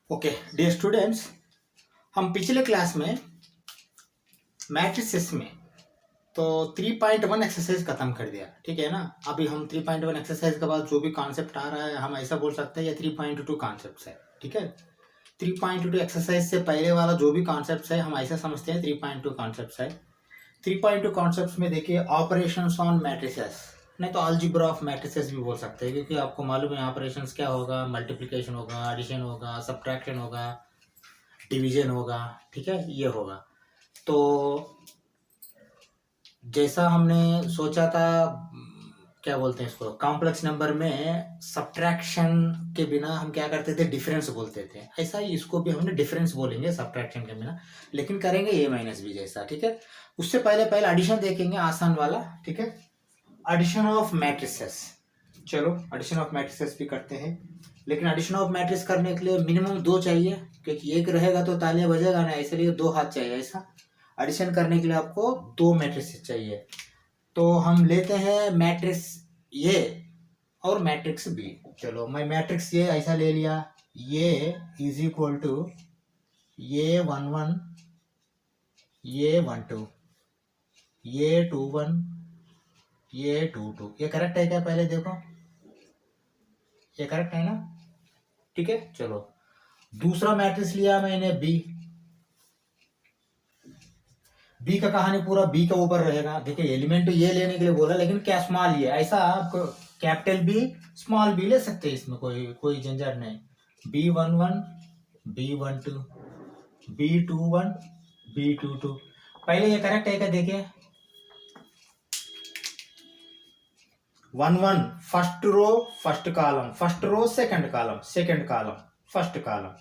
Okay dear students, हम पिछले class में मैट्रिसेस में तो 3.1 एक्सरसाइज खत्म कर दिया। ठीक है ना। अभी हम 3.1 एक्सरसाइज के बाद जो भी कॉन्सेप्ट आ रहा है हम ऐसा बोल सकते हैं ये 3.2 कॉन्सेप्ट है। ठीक है, 3.2 एक्सरसाइज से पहले वाला जो भी कॉन्सेप्ट है हम ऐसा समझते हैं 3.2 कॉन्सेप्ट है। 3.2 कॉन्सेप्ट में देखिए ऑपरेशंस ऑन मैट्रिसेस, नहीं तो अलजेब्रा ऑफ मैट्रिसेस भी बोल सकते हैं, क्योंकि आपको मालूम है ऑपरेशंस क्या होगा, मल्टीप्लिकेशन होगा, एडिशन होगा, सब्ट्रैक्शन होगा, डिवीजन होगा। ठीक है, ये होगा। तो जैसा हमने सोचा था, क्या बोलते हैं इसको, कॉम्प्लेक्स नंबर में सब्ट्रैक्शन के बिना हम क्या करते थे, डिफरेंस बोलते थे। ऐसा ही इसको भी हमने डिफरेंस बोलेंगे सब्ट्रैक्शन के बिना, लेकिन करेंगे ए माइनस बी जैसा। ठीक है, उससे पहले पहले एडिशन देखेंगे, आसान वाला। ठीक है, एडिशन ऑफ मैट्रिसेस। चलो एडिशन ऑफ मैट्रिसेस भी करते हैं, लेकिन एडिशन ऑफ मैट्रिक्स करने के लिए मिनिमम 2 चाहिए, क्योंकि एक रहेगा तो तालियां बजेगा ना, इसलिए 2 हाथ चाहिए। ऐसा एडिशन करने के लिए आपको 2 मैट्रिक्स चाहिए। तो हम लेते हैं मैट्रिक्स ए और मैट्रिक्स बी। चलो मैं मैट्रिक्स ए ऐसा ले लिया, ये इज इक्वल टू ये 1 1, ये 1 2, ये 2 1, ये 2 2। ये करेक्ट है क्या? पहले देखो, ये करेक्ट है ना। ठीक है, चलो दूसरा मैट्रिक्स लिया मैंने बी। बी का कहानी पूरा बी के ऊपर रहेगा। देखिए एलिमेंट तो ये लेने के लिए बोला, लेकिन क्या स्मॉल ये, ऐसा आप कैपिटल बी स्मॉल बी ले सकते हैं, इसमें कोई कोई झंझट नहीं। B11, B12, B21, B22। पहले ये करेक्ट है क्या? देखिए 1 1 first row first column, first row second column, second column first column,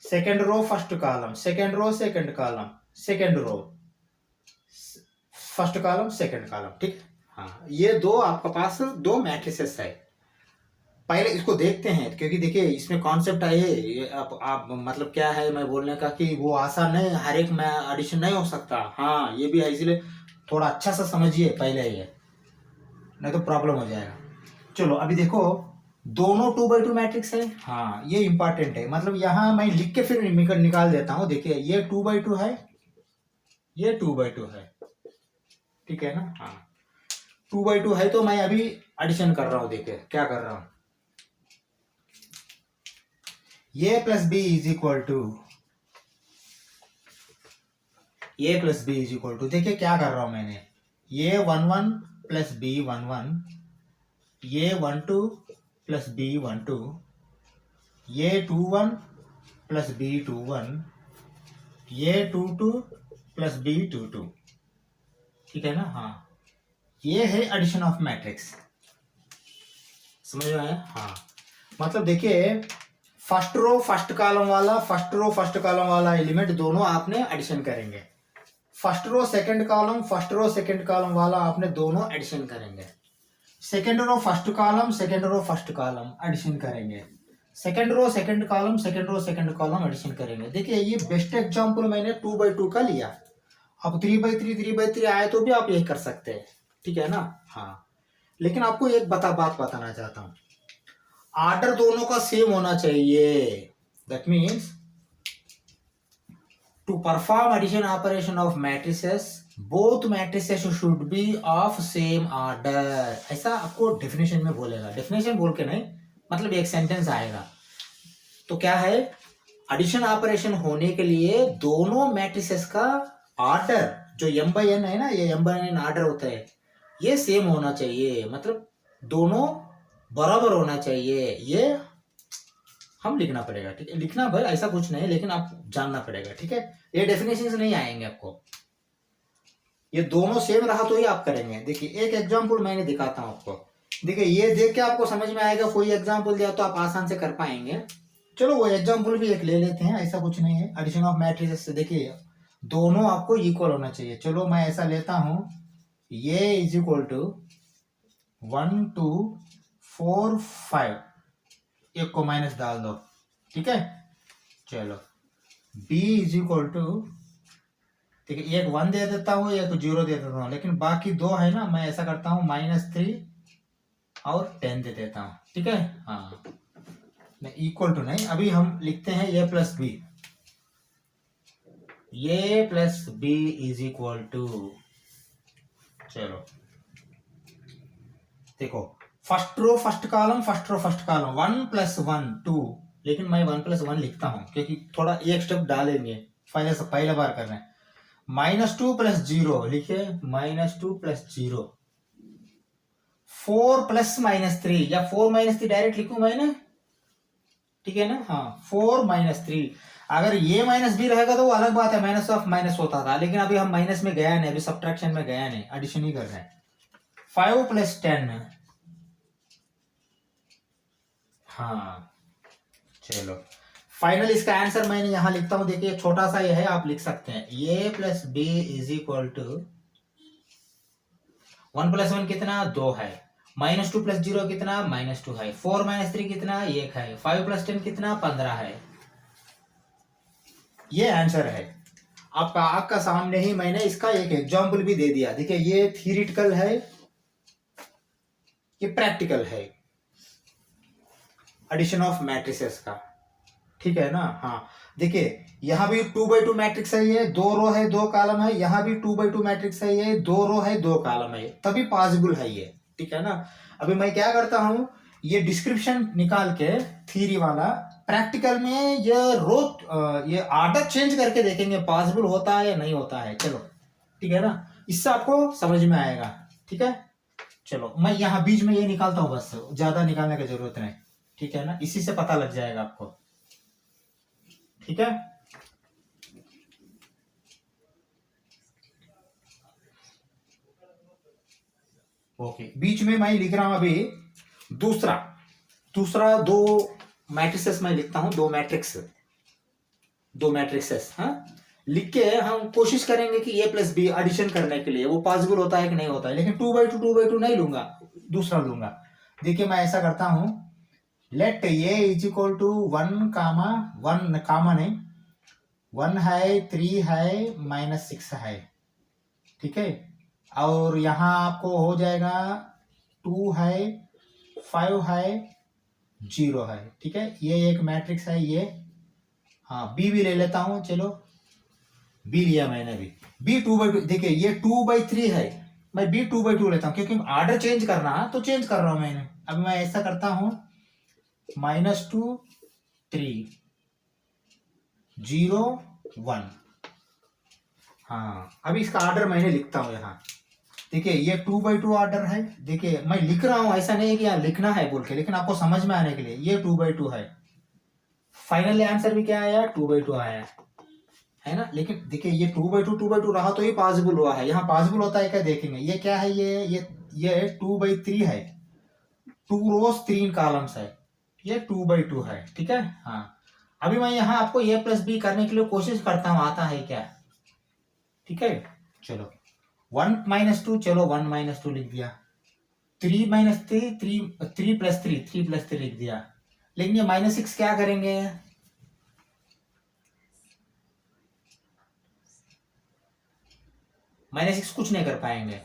second row first column, second row second column, second row first column second column. ठीक है, हाँ ये दो आपके पास 2 मैट्रिसेस है। पहले इसको देखते हैं, क्योंकि देखिए इसमें कॉन्सेप्ट है ये आप मतलब क्या है मैं बोलने का कि वो आसान नहीं, हर एक में एडिशन नहीं हो सकता। हाँ ये भी है, इसलिए थोड़ा अच्छा सा समझिए पहले ये, नहीं तो प्रॉब्लम हो जाएगा। चलो अभी देखो, दोनों 2x2 मैट्रिक्स है। हाँ ये इंपॉर्टेंट है, मतलब यहाँ मैं लिख के फिर निकाल देता हूँ। देखिए ये 2x2 है, ये 2x2 है। ठीक है ना। हाँ 2x2 है, तो मैं अभी एडिशन कर रहा हूँ। देखिए क्या कर रहा हूँ, ए plus B is equal to, A plus B is equal to, देखिए क्या कर रहा हूं मैंने, ये 1 1 प्लस बी 1 1, ये 1 2 प्लस बी 1 2, ये 2 1 प्लस बी 2 1, ये 2 2 प्लस बी 2 2। ठीक है ना। हाँ ये है एडिशन ऑफ मैट्रिक्स, समझ में आया। हाँ मतलब देखिए फर्स्ट रो फर्स्ट कॉलम वाला, फर्स्ट रो फर्स्ट कॉलम वाला एलिमेंट दोनों आपने एडिशन करेंगे। First row second column, first row second column वाला आपने दोनों एडिशन करेंगे। Second row first column, second row first column addition करेंगे। Second row second column, second row second column addition करेंगे। देखिए ये बेस्ट एग्जांपल मैंने 2x2 का लिया। अब 3x3 3x3 आए तो भी आप यही कर सकते हैं। ठीक है ना। हाँ लेकिन आपको एक बात बताना चाहता हूँ, ऑर्डर दोनों का सेम होना चाहिए। That means to perform addition operation of matrices, both matrices should be of same order। ऐसा आपको डेफिनेशन में बोलेगा, डेफिनेशन बोल के नहीं, मतलब एक सेंटेंस आएगा। तो क्या है, एडिशन ऑपरेशन होने के लिए दोनों मैट्रिसेस का ऑर्डर जो m/n है ना, ये m/n ऑर्डर होता है, ये सेम होना चाहिए, मतलब दोनों बराबर होना चाहिए। ये हम लिखना पड़ेगा। ठीक है, लिखना भाई ऐसा कुछ नहीं, लेकिन आप जानना पड़ेगा। ठीक है, ये डेफिनेशन से नहीं आएंगे आपको, ये दोनों सेम रहा तो ही आप करेंगे। देखिए एक एग्जांपल मैंने दिखाता हूं आपको, देखिए ये देख के आपको समझ में आएगा। कोई एग्जांपल दिया तो आप आसान से कर पाएंगे। चलो वो एग्जांपल भी एक ले लेते हैं, ऐसा कुछ नहीं है। एडिशन ऑफ मैट्रिसेस से देखिए दोनों आपको इक्वल होना चाहिए। चलो मैं ऐसा लेता हूं, ये इज इक्वल टू 1 2 4 5, एक को माइनस डाल दो। ठीक है, चलो b इज इक्वल टू, ठीक है एक 1 दे देता हूँ, एक 0 दे देता हूँ, लेकिन बाकी 2 है ना, मैं ऐसा करता हूँ -3 और 10 दे देता हूँ। ठीक है। हाँ नहीं इक्वल टू नहीं, अभी हम लिखते हैं a plus b, a plus B is equal to, चलो देखो first row first column, first row first column, 1+1 2, लेकिन मैं 1+1 लिखता हूं क्योंकि थोड़ा एक स्टेप डालेंगे, पहले बार कर रहे हैं। -2+0 लिखे, -2+0, 4+-3 या 4-3 डायरेक्ट लिखूं मैंने, ठीक है ना, हाँ 4-3। अगर ये माइनस बी रहेगा तो वो अलग बात है, माइनस ऑफ माइनस होता था, लेकिन अभी हम माइनस में गया नहीं, अभी सब्ट्रैक्शन में गया नहीं, एडिशन ही कर रहे हैं। 5+10, हाँ चलो फाइनल इसका आंसर मैंने यहां लिखता हूं, देखिए छोटा सा ये है, आप लिख सकते हैं a plus B is equal to 1+1 कितना 2 है, -2+0 कितना -2 है, 4-3 कितना 1 है, 5+10 कितना 15 है। ये आंसर है आपका सामने ही मैंने इसका एक एग्जाम्पल भी दे दिया। देखिए ये थियरिटिकल है, ये प्रैक्टिकल है, एडिशन ऑफ मैट्रिसेस का, ठीक है ना। हाँ देखिए यहाँ भी 2x2 मैट्रिक्स है, ये 2 रो है 2 कॉलम है, यहाँ भी 2x2 मैट्रिक्स है, ये 2 रो है 2 कॉलम है, तभी पॉसिबल है ये, ठीक है ना। अभी मैं क्या करता हूँ, ये डिस्क्रिप्शन निकाल के थ्योरी वाला, प्रैक्टिकल में ये ऑर्डर चेंज करके देखेंगे पॉसिबल होता है या नहीं होता है। चलो ठीक है ना, इससे आपको समझ में आएगा, ठीक है। चलो मैं यहाँ बीच में ये निकालता हूँ, बस ज्यादा निकालने की जरूरत नहीं, ठीक है ना, इसी से पता लग जाएगा आपको, ठीक है। ओके बीच में मैं लिख रहा हूं अभी दूसरा 2 मैट्रिसेस मैं लिखता हूं, 2 मैट्रिक्सेस, हाँ लिख के हम कोशिश करेंगे कि ए प्लस बी एडिशन करने के लिए वो पॉसिबल होता है कि नहीं होता है, लेकिन 2x2 नहीं लूंगा, दूसरा लूंगा। देखिए मैं ऐसा करता हूं, let A is equal to 1, 1 comma नहीं, 1 है 3 है -6 है, ठीक है। और यहाँ आपको हो जाएगा 2 है 5 है 0 है, ठीक है। ये एक मैट्रिक्स है ये, हाँ बी भी ले लेता हूँ, चलो बी लिया मैंने भी, बी 2x2, देखिए ये 2/3 है, मैं बी 2/2 लेता हूँ क्योंकि ऑर्डर चेंज करना है तो चेंज कर रहा हूँ मैंने। अब मैं ऐसा करता हूँ -2 3 0 1, हाँ अभी इसका ऑर्डर मैंने लिखता हूँ यहाँ, देखिए ये 2x2 ऑर्डर है, देखिए मैं लिख रहा हूं, ऐसा नहीं है कि यहाँ लिखना है बोल के, लेकिन आपको समझ में आने के लिए ये 2x2 है। फाइनल आंसर भी क्या आया 2x2 आया है ना। लेकिन देखिए ये 2x2 रहा तो ये पॉसिबल हुआ है, यहाँ पॉसिबल होता है क्या देखेंगे। ये क्या है, ये 2/3 है, 2 रोज 3 कॉलम्स है, ये 2x2 है, ठीक है। हाँ अभी मैं यहाँ आपको a प्लस बी करने के लिए कोशिश करता हूँ, आता है क्या, ठीक है। चलो 1-2, चलो 1-2 लिख दिया, 3-3 3+3 लिख दिया, लेकिन ये -6 क्या करेंगे, -6 कुछ नहीं कर पाएंगे,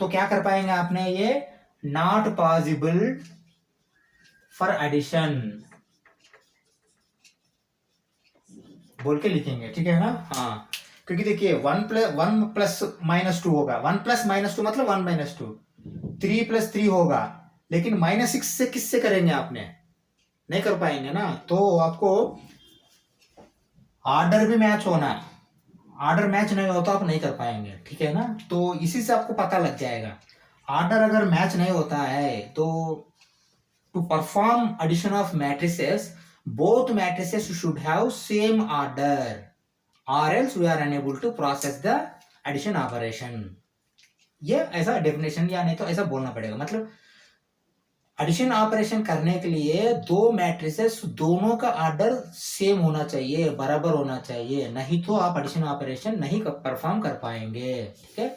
तो क्या कर पाएंगे आपने, ये नॉट पॉसिबल फॉर एडिशन बोल के लिखेंगे, ठीक है ना। हाँ क्योंकि देखिए 1+1 होगा, 1+-2 मतलब 1-2, 3+3 होगा, लेकिन -6 से किससे करेंगे आपने, नहीं कर पाएंगे ना। तो आपको ऑर्डर भी मैच होना है, ऑर्डर मैच नहीं होता आप नहीं कर पाएंगे, ठीक है ना। तो इसी से आपको पता लग जाएगा, ऑर्डर अगर मैच नहीं होता है तो to perform addition of matrices both matrices should have same order or else we are unable to process the addition operation। ये ऐसा डेफिनेशन या नहीं तो ऐसा बोलना पड़ेगा, मतलब एडिशन ऑपरेशन करने के लिए 2 मैट्रिसेस दोनों का ऑर्डर सेम होना चाहिए, बराबर होना चाहिए, नहीं तो आप एडिशन ऑपरेशन नहीं परफॉर्म कर पाएंगे, ठीक है।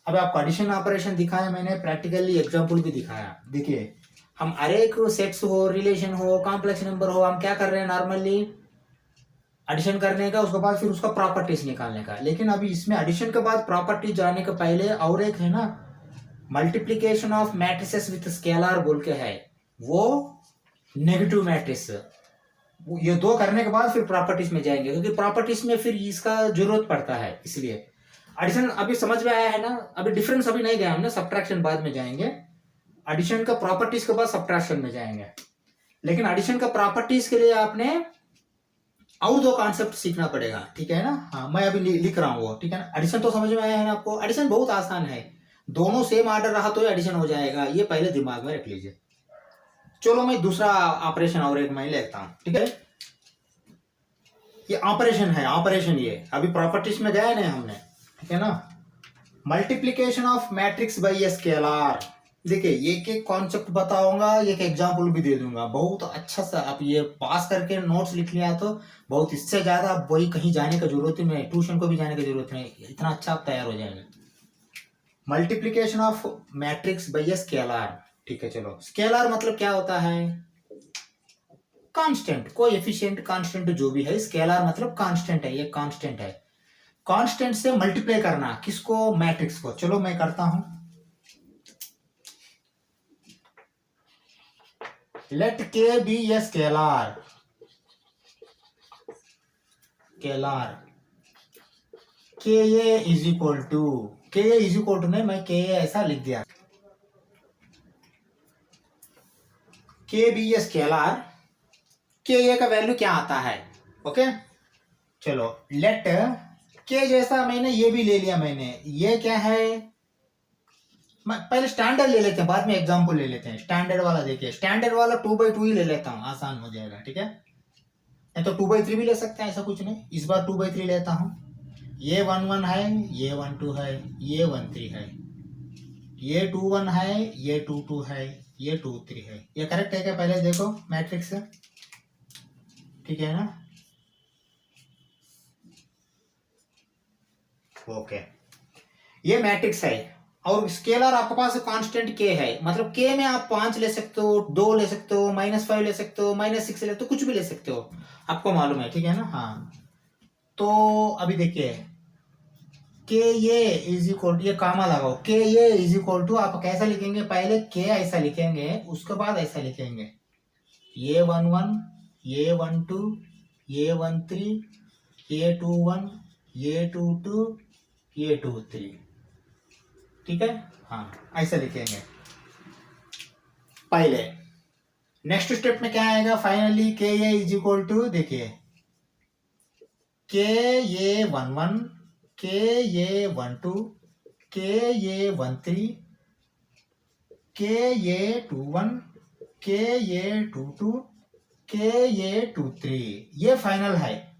अब आपको एडिशन ऑपरेशन दिखाया मैंने, प्रैक्टिकली एग्जांपल भी दिखाया। देखिए हम अरे को सेट्स हो, रिलेशन हो, कॉम्प्लेक्स नंबर हो, हम क्या कर रहे हैं नॉर्मली एडिशन करने का, उसके बाद फिर उसका प्रॉपर्टीज निकालने का। लेकिन अभी इसमें एडिशन के बाद प्रॉपर्टीज जाने के पहले और एक है ना, multiplication of matrices with scalar बोल के है, वो नेगेटिव मैट्रिक्स। ये दो करने के बाद फिर प्रॉपर्टीज में जाएंगे, क्योंकि प्रॉपर्टीज में फिर इसका जरूरत पड़ता है, इसलिए एडिशन अभी समझ में आया है ना। अभी डिफरेंस अभी नहीं गया हमने, सब्ट्रैक्शन बाद में जाएंगे। एडिशन का प्रॉपर्टीज के बाद सब्ट्रैक्शन में जाएंगे। लेकिन एडिशन का प्रॉपर्टीज के लिए आपने और दो कॉन्सेप्ट सीखना पड़ेगा, ठीक है ना। हाँ, मैं अभी लिख रहा हूँ वो, ठीक है ना। एडिशन तो समझ में आया है ना आपको। एडिशन बहुत आसान है, दोनों सेम ऑर्डर रहा तो एडिशन हो जाएगा, ये पहले दिमाग में रख लीजिए। चलो मैं दूसरा ऑपरेशन और एक मैं लेता हूँ, ठीक है। ये ऑपरेशन है, ऑपरेशन ये अभी प्रॉपर्टीज में गया नहीं हमने, ठीक है ना। Multiplication of matrix bye a scalar. देखिए एक एक कॉन्सेप्ट बताऊंगा, एक एग्जांपल भी दे दूंगा। बहुत अच्छा सा आप ये पास करके नोट्स लिख लिया तो बहुत, इससे ज्यादा आप वही कहीं जाने की जरूरत ही नहीं, ट्यूशन को भी जाने की जरूरत नहीं, इतना अच्छा आप तैयार हो जाएंगे। Multiplication of matrix bye a scalar, ठीक है। चलो स्केलर मतलब क्या होता है, कांस्टेंट, कोएफिशिएंट कांस्टेंट जो भी है, स्केलर मतलब कांस्टेंट है, ये कांस्टेंट है। कांस्टेंट से मल्टीप्लाई करना किसको, मैट्रिक्स को। चलो मैं करता हूं, लेट के बी ए स्केलर, स्केलर के ए is equal to, K A is equal to नहीं, मैं के ए ऐसा लिख दिया, के बी ए स्केलर, के ए का वैल्यू क्या आता है, ओके। चलो लेट के जैसा मैंने ये भी ले लिया मैंने, ये क्या है, पहले स्टैंडर्ड ले लेते हैं, बाद में एग्जांपल ले लेते हैं। स्टैंडर्ड वाला देखिए, स्टैंडर्ड वाला 2/2 ही ले लेता हूँ, आसान हो जाएगा, ठीक है। नहीं तो 2/3 भी ले सकते हैं, ऐसा कुछ नहीं। इस बार 2/3 लेता हूँ। ये 1 1 है, ये 1 2 है, ये 1 3 है, ये 2 1 है, ये 2 2 है, ये 2 3 है। ये करेक्ट है क्या, पहले देखो मैट्रिक्स, ठीक है ना। ओके, ये मैट्रिक्स है। और स्केलर आपके पास कांस्टेंट के है, मतलब के में आप 5 ले सकते हो, 2 ले सकते हो, -5 ले सकते हो, -6 ले सकते हो, कुछ भी ले सकते हो, आपको मालूम है, ठीक है ना। हाँ तो अभी देखिए, के ये इज इक्वल टू, ये कामा लगाओ, के ये इज इक्वल टू, आप कैसा लिखेंगे, पहले के ऐसा लिखेंगे, उसके बाद ऐसा लिखेंगे, ये 1 1, ये 1 2, ये 1 3, ये 2 1, ये 2 2, ये 2 3, ठीक है। हाँ ऐसा लिखेंगे पहले। नेक्स्ट स्टेप में क्या आएगा, फाइनली के ये इज इक्वल टू, देखिए के ये 1 1, के ये 1 2, के ये 1 3, के ये 2 1, के ये 2 2, के ये 2 3, ये फाइनल है,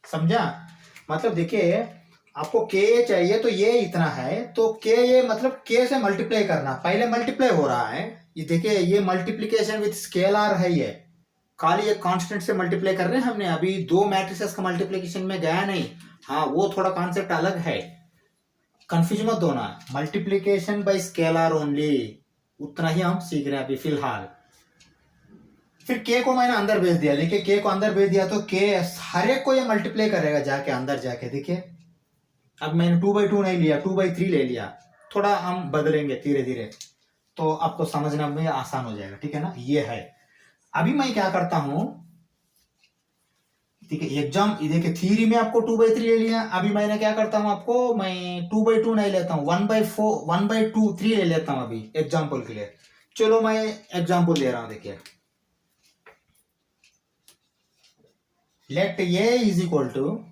समझा। मतलब देखिए आपको के चाहिए तो ये इतना है, तो के ये मतलब के से मल्टीप्लाई करना, पहले मल्टीप्लाई हो रहा है, ये देखिए ये मल्टीप्लीकेशन विथ स्केलर है, ये खाली एक कांस्टेंट से मल्टीप्लाई कर रहे हैं हमने, अभी दो मैट्रिसेस का मल्टीप्लीकेशन में गया नहीं। हाँ वो थोड़ा कॉन्सेप्ट अलग है, कंफ्यूज मत होना, मल्टीप्लीकेशन बाय स्केलर ओनली, उतना ही हम सीख रहे हैं अभी फिलहाल। फिर के को मैंने अंदर भेज दिया, देखिए के को अंदर भेज दिया तो के हर एक को ये मल्टीप्लाई करेगा जाके अंदर जाके, देखिए अब मैंने 2/2 नहीं लिया, 2/3 ले लिया, थोड़ा हम बदलेंगे धीरे धीरे तो आपको समझना में आसान हो जाएगा, ठीक है ना। ये है, अभी मैं क्या करता हूं, ठीक है, एग्जाम देखिए थ्योरी में आपको 2/3 ले लिया, अभी मैंने क्या करता हूं आपको, मैं 2/2 नहीं लेता हूं, 1/4 1/2 3 ले लेता हूं अभी एग्जाम्पल के लिए। चलो मैं एग्जाम्पल दे रहा हूं, देखिए let A is equal to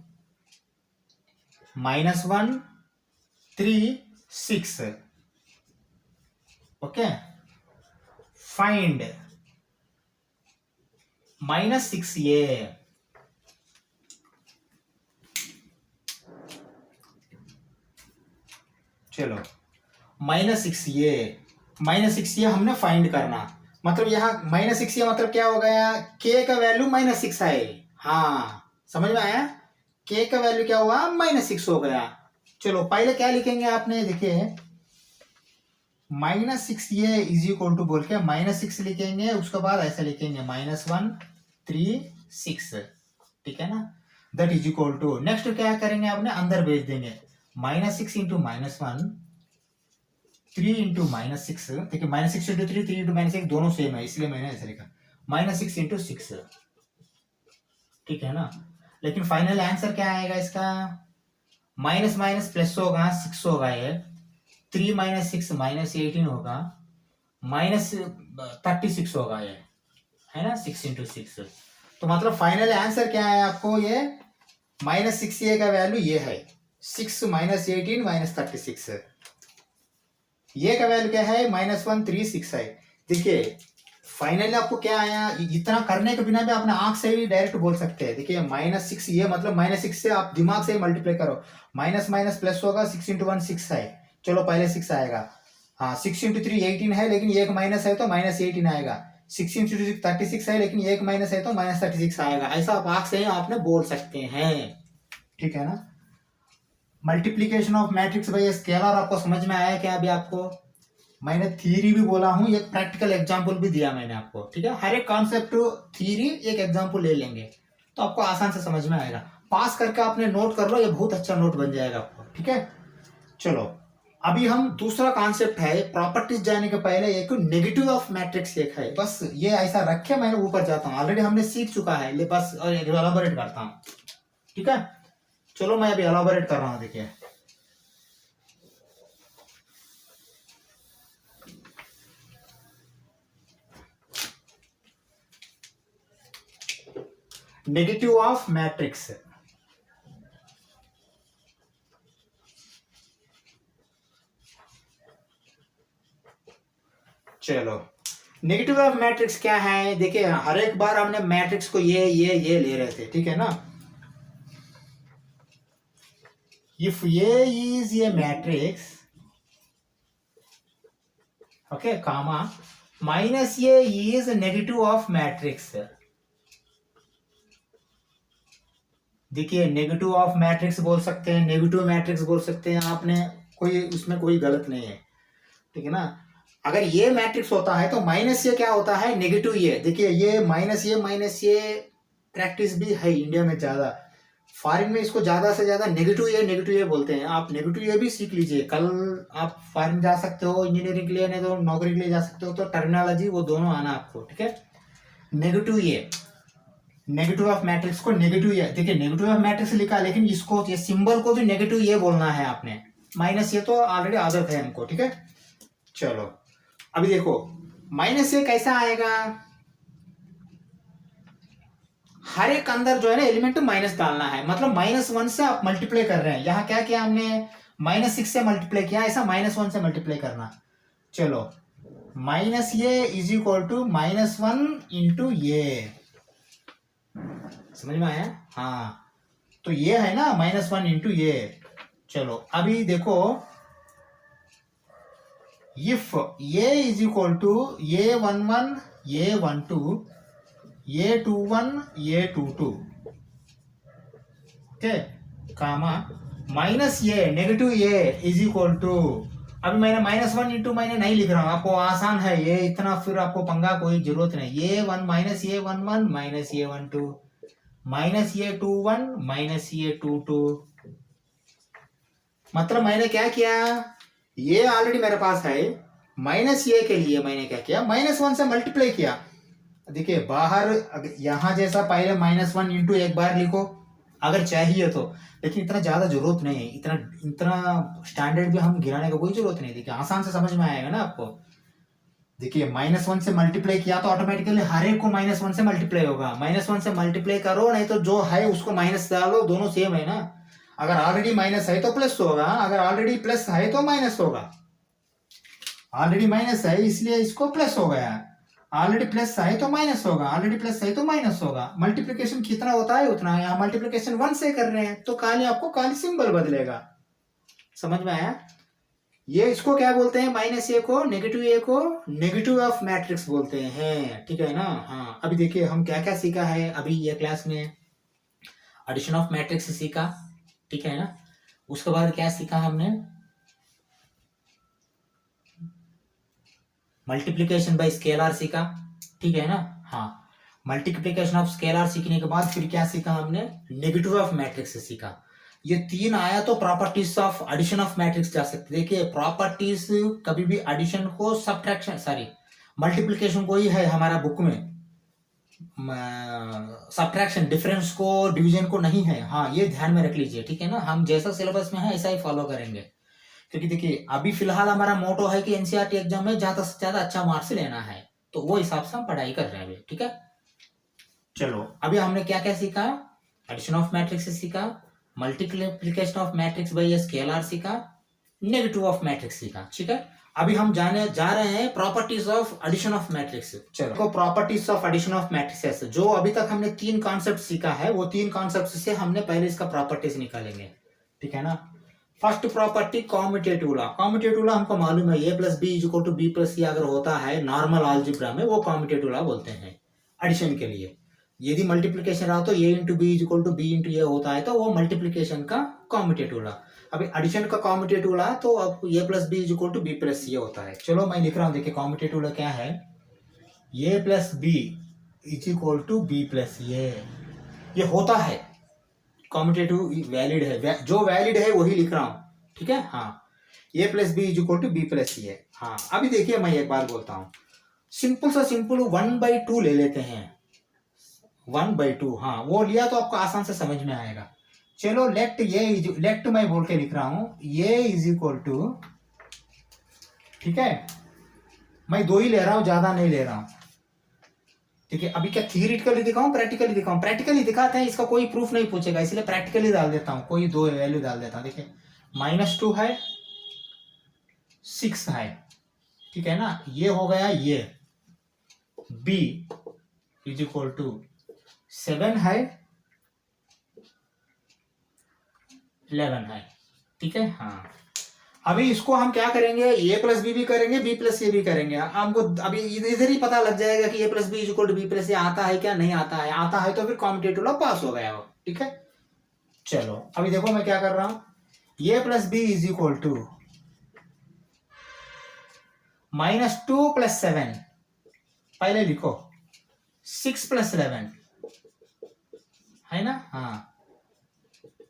-1 3 6, okay. Find -6a, चलो -6a हमने फाइंड करना, मतलब यहाँ -6a मतलब क्या हो गया, k का वैल्यू -6 है, हाँ समझ में आया, k का वैल्यू क्या हुआ, -6 हो गया। चलो पहले क्या लिखेंगे आपने, देखिए -6a इज इक्वल टू बोल के -6 लिखेंगे, उसके बाद ऐसा लिखेंगे -1 3 6, ठीक है ना, that is equal to, next क्या करेंगे आपने, अंदर भेज देंगे, -6 इंटू -1 3 इंटू -6, देखिए -6 इंटू 3 3 इंटू -6 दोनों सेम है, इसलिए मैंने ऐसा लिखा, -6 × 6, ठीक है ना। लेकिन फाइनल आंसर क्या आएगा इसका, माइनस माइनस प्लस होगा, 6 होगा ये, 3 - 6 -18 होगा, -36 होगा ये, है ना, 6 × 6। तो मतलब फाइनल आंसर क्या है आपको, ये -6 ये का वैल्यू ये है, 6 - 18 -36, ये का वैल्यू क्या है, -136 है। देखिए फाइनली आपको क्या आया, इतना करने के बिना भी अपने आंख से ही डायरेक्ट बोल सकते हैं। देखिए -6 ये मतलब -6 से आप दिमाग से ही मल्टीप्लाई करो, माइनस माइनस प्लस होगा, 6 × 1 6 है, चलो पहले 6 आएगा, हाँ 6 × 3 18 है, लेकिन एक माइनस है तो -18 आएगा, 6 × 2 36 है, लेकिन एक माइनस है तो -36 आएगा। ऐसा आप आंख से ही आपने बोल सकते हैं, ठीक है ना। Multiplication of matrix by scalar आपको समझ में आया क्या, अभी आपको मैंने थ्योरी भी बोला हूं, एक प्रैक्टिकल एग्जांपल भी दिया मैंने आपको, ठीक है। हर एक कॉन्सेप्ट थ्योरी एक एग्जांपल ले लेंगे तो आपको आसान से समझ में आएगा। पास करके आपने नोट कर लो, ये बहुत अच्छा नोट बन जाएगा आपको, ठीक है। चलो अभी हम दूसरा कॉन्सेप्ट है, प्रॉपर्टीज जाने के पहले एक नेगेटिव ऑफ मैट्रिक्स एक है, बस ये ऐसा रखे, मैंने ऊपर जाता हूँ, ऑलरेडी हमने सीख चुका है, ले बस और एलाबोरेट करता हूँ, ठीक है। चलो मैं अभी एलाबोरेट कर रहा हूँ, देखिए नेगेटिव ऑफ मैट्रिक्स। चलो नेगेटिव ऑफ मैट्रिक्स क्या है, देखिए हर एक बार हमने मैट्रिक्स को ये ले रहे थे, ठीक है ना। इफ ये is a matrix, okay, comma, minus ये इज नेगेटिव ऑफ मैट्रिक्स। देखिए नेगेटिव ऑफ मैट्रिक्स बोल सकते हैं, नेगेटिव मैट्रिक्स बोल सकते हैं आपने, कोई उसमें कोई गलत नहीं है, ठीक है ना। अगर ये मैट्रिक्स होता है तो माइनस ये क्या होता है, नेगेटिव ये। देखिए ये माइनस ये प्रैक्टिस भी है इंडिया में ज्यादा, फॉरेन में इसको ज्यादा से ज्यादा नेगेटिव ये बोलते हैं। आप नेगेटिव ये भी सीख लीजिए, कल आप फॉरेन जा सकते हो इंजीनियरिंग के लिए, नहीं तो नौकरी के लिए जा सकते हो, तो टर्मिनोलॉजी वो दोनों आना आपको, ठीक है। नेगेटिव ये, नेगेटिव ऑफ मैट्रिक्स को नेगेटिव ये, देखिए नेगेटिव ऑफ मैट्रिक्स लिखा, लेकिन इसको ये सिंबल को भी नेगेटिव ये बोलना है आपने, माइनस ये तो ऑलरेडी आदत है हमको, ठीक है। चलो अभी देखो माइनस ये कैसा आएगा, हर एक अंदर जो है ना एलिमेंट माइनस डालना है, मतलब -1 से आप मल्टीप्लाई कर रहे हैं। यहाँ क्या किया हमने, -6 से मल्टीप्लाई किया, ऐसा -1 से मल्टीप्लाई करना। चलो माइनस ये इज इक्वल टू -1 इंटू ये, समझ में आया, हाँ तो ये है ना -1 इंटू ये। चलो अभी देखो, इफ ये इज इक्वल टू ये 11 ये 12 ये 21 ये 22, ओके, कामा, माइनस ये नेगेटिव ये इज इक्वल टू, अभी मैंने -1 इंटू मैंने नहीं लिख रहा हूँ, आपको आसान है ये, इतना फिर आपको पंगा कोई जरूरत नहीं। ये 1 माइनस ये 11 माइनस ये 12 माइनस ये 21 माइनस ये 22, मतलब मैंने क्या किया, ये ऑलरेडी मेरे पास है, माइनस ये के लिए मैंने क्या किया, -1 से मल्टीप्लाई किया। देखिए बाहर यहां जैसा पहले -1 इंटू एक बार लिखो अगर चाहिए तो, लेकिन इतना ज्यादा जरूरत नहीं है, इतना इतना स्टैंडर्ड भी हम गिराने का कोई जरूरत नहीं। देखिए आसान से समझ में आएगा ना आपको। देखिए -1 से मल्टीप्लाई किया तो ऑटोमेटिकली हर एक को -1 से मल्टीप्लाई होगा, -1 से मल्टीप्लाई करो, नहीं तो जो है उसको माइनस डालो, दोनों सेम है ना। अगर ऑलरेडी माइनस है तो प्लस होगा, अगर ऑलरेडी प्लस है तो माइनस होगा। ऑलरेडी माइनस है इसलिए इसको प्लस हो गया, ऑलरेडी प्लस है तो माइनस होगा, ऑलरेडी प्लस है तो माइनस होगा। मल्टीप्लिकेशन कितना होता है उतना, यहाँ मल्टीप्लिकेशन 1 से कर रहे हैं तो खाली आपको खाली सिंबल बदलेगा, समझ में आया। ये इसको क्या बोलते हैं, -a को नेगेटिव ऑफ मैट्रिक्स बोलते हैं, ठीक है ना। हाँ अभी देखिए हम क्या क्या सीखा है अभी ये क्लास में, एडिशन ऑफ मैट्रिक्स सीखा, ठीक है ना। उसके बाद क्या सीखा हमने, मल्टीप्लिकेशन बाय स्केलर सीखा, ठीक है ना। हाँ मल्टीप्लिकेशन ऑफ स्केलर सीखने के बाद फिर क्या सीखा हमने, नेगेटिव ऑफ मैट्रिक्स सीखा। ये 3 आया तो properties of addition of matrix जा सकते। देखिए प्रॉपर्टीज कभी भी एडिशन को सब्ट्रैक्शन, सॉरी मल्टीप्लिकेशन को ही है हमारा बुक में, सब्ट्रैक्शन, डिफरेंस को, डिवीजन को नहीं है। हाँ, ये ध्यान में रख लीजिए, ठीक है ना। हम जैसा सिलेबस में है ऐसा ही फॉलो करेंगे, क्योंकि देखिए अभी फिलहाल हमारा मोटो है कि एनसीईआरटी एग्जाम में ज्यादा से ज्यादा अच्छा मार्क्स लेना है, तो वो हिसाब से हम पढ़ाई कर रहे हैं अभी, ठीक है। चलो, अभी हमने क्या क्या सीखा? एडिशन ऑफ मैट्रिक्स सीखा, multiplication of matrix by scalar सीखा, नेगेटिव ऑफ मैट्रिक्स सीखा, ठीक है। अभी हम जाने जा रहे हैं properties of addition of matrix. चलो, properties of addition of matrices, जो अभी तक हमने 3 कॉन्सेप्ट सीखा है, वो 3 कॉन्सेप्ट से हमने पहले इसका प्रॉपर्टीज निकालेंगे, ठीक है ना। First property commutative law. Commutative law हमको मालूम है, a plus B is equal to b plus c अगर होता है नॉर्मल अलजेब्रा में, वो कॉम्यूटेटिव लॉ बोलते हैं एडिशन के लिए। यदि मल्टीप्लिकेशन रहा तो a into b is equal to b into a होता है, तो वो मल्टीप्लिकेशन का कॉम्यूटेटिव लॉ। अभी एडिशन का कॉम्यूटेटिव लॉ तो अब a plus B is equal to b plus c होता है। चलो मैं लिख रहा हूँ, देखिए कॉम्यूटेटिव लॉ क्या है, a plus B is equal to b plus ये होता है, कॉम्यूटेटिव वैलिड है, जो वैलिड है वही लिख रहा हूँ, ठीक है। हाँ, a plus B is equal to b plus c है। हाँ, अभी देखिए मैं एक बार बोलता हूँ, सिंपल सा सिंपल 1/2 ले लेते हैं, 1/2। हाँ, वो लिया तो आपको आसान से समझ में आएगा। चलो, लेट मैं बोल के लिख रहा हूँ, ये इज इक्वल टू, ठीक है, मैं 2 ही ले रहा हूँ, ज्यादा नहीं ले रहा हूँ, ठीक है। अभी क्या थियरिटिकली दिखाऊं, प्रैक्टिकली दिखाऊं? प्रैक्टिकली दिखाते हैं, इसका कोई प्रूफ नहीं पूछेगा, इसलिए प्रैक्टिकली डाल देता हूं, कोई 2 वैल्यू डाल देता हूं। देखिए -2 है, 6 है, ठीक है ना। ये हो गया, ये b इज इक्वल टू 7 है, 11 है, ठीक है। हाँ, अभी इसको हम क्या करेंगे, ए प्लस बी भी करेंगे, बी प्लस ए भी करेंगे। हमको अभी इधर ही पता लग जाएगा कि a plus B is equal to b plus a आता है क्या, नहीं आता है। आता है तो फिर कॉम्यूटेटिव लॉ पास हो गया हो, ठीक है। चलो, अभी देखो मैं क्या कर रहा हूं, a plus B is equal to -2 + 7, पहले लिखो 6 + 11 है ना। हाँ,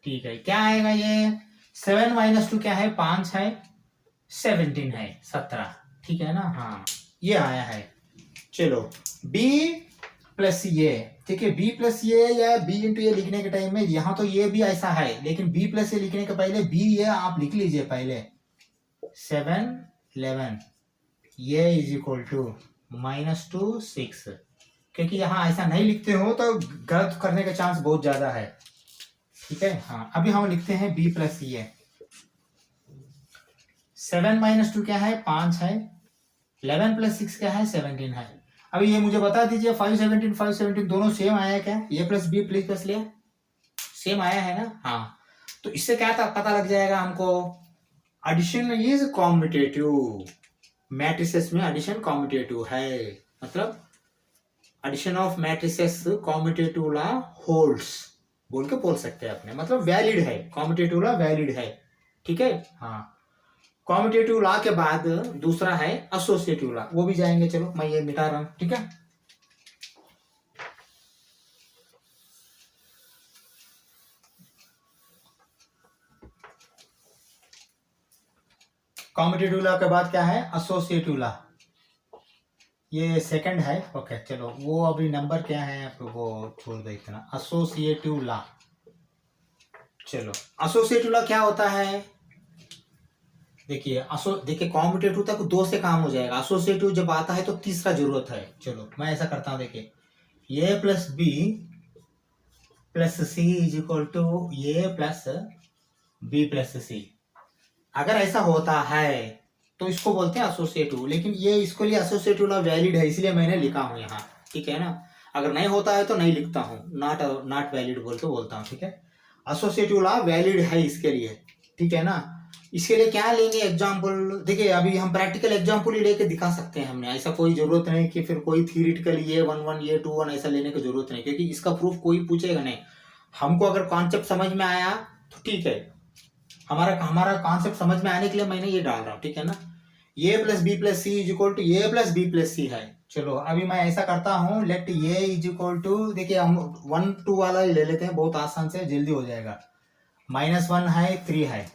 ठीक है, क्या आएगा ये 7 - 2 क्या है, 5 है, 17 है, 17, ठीक है ना। हाँ, ये आया है। चलो, b प्लस ये, ठीक है, b प्लस ये या b इंटू ये लिखने के टाइम में यहां तो ये भी ऐसा है, लेकिन b प्लस ये लिखने के पहले b ये आप लिख लीजिए पहले, 7 11 ये इज इक्वल टू -2 6, क्योंकि यहाँ ऐसा नहीं लिखते हो तो गलत करने का चांस बहुत ज्यादा है, ठीक है। हाँ, अभी हम लिखते हैं b प्लस ये, 7 - 2 क्या है, 5 है, 11 + 6 क्या है, 17 है। अभी ये मुझे बता दीजिए 5 17 दोनों सेम आया क्या, ए प्लस बी प्लस ले सेम आया है ना। हाँ, तो इससे क्या पता लग जाएगा हमको, एडिशन इज कॉम्यूटेटिव, मैट्रिसेस में एडिशन कॉम्यूटेटिव है, मतलब addition of matrices commutative law holds बोल के बोल सकते हैं अपने, मतलब वैलिड है, कॉम्यूटेटिव लॉ वैलिड है, ठीक है। हाँ, कॉम्यूटेटिव लॉ के बाद दूसरा है एसोसिएटिव लॉ, वो भी जाएंगे। चलो मैं ये मिटा रहा हूं, ठीक है। कॉम्यूटेटिव लॉ के बाद क्या है, एसोसिएटिव लॉ, ये सेकंड है। ओके, चलो वो अभी नंबर क्या है वो छोड़ दो इतना। एसोसिएटिव लॉ, चलो एसोसिएटिव लॉ क्या होता है, देखिए कॉम्यूटेटिव तक 2 से काम हो जाएगा, एसोसिएटिव जब आता है तो तीसरा जरूरत है। चलो मैं ऐसा करता हूँ, देखिए a plus b plus c is equal to A plus b plus c, अगर ऐसा होता है तो इसको बोलते हैं एसोसिएटिव, लेकिन ये इसको लिए एसोसिएटिव लॉ वैलिड है इसलिए मैंने लिखा हूँ यहाँ, ठीक है ना। अगर नहीं होता है तो नहीं लिखता हूँ, नॉट वैलिड बोल के बोलता हूँ, ठीक है। एसोसिएटिव लॉ वैलिड है इसके लिए, ठीक है ना। इसके लिए क्या लेंगे एग्जाम्पल, देखिए अभी हम प्रैक्टिकल एग्जाम्पल ही लेके दिखा सकते हैं हमने, ऐसा कोई जरूरत नहीं कि फिर कोई थियरिटिकल ये 1 ये 2 ऐसा लेने की जरूरत नहीं, क्योंकि इसका प्रूफ कोई पूछेगा नहीं। हमको अगर कॉन्सेप्ट समझ में आया तो ठीक है, हमारा कॉन्सेप्ट समझ में आने के लिए मैंने ये डाल रहा हूँ, ठीक है ना। A plus b plus c is equal to A plus b plus c है। चलो अभी मैं ऐसा करता हूँ, let A is equal to, देखिए हम 1 2 वाला ही ले लेते हैं, बहुत आसान से जल्दी हो जाएगा। -1 है, 3 है,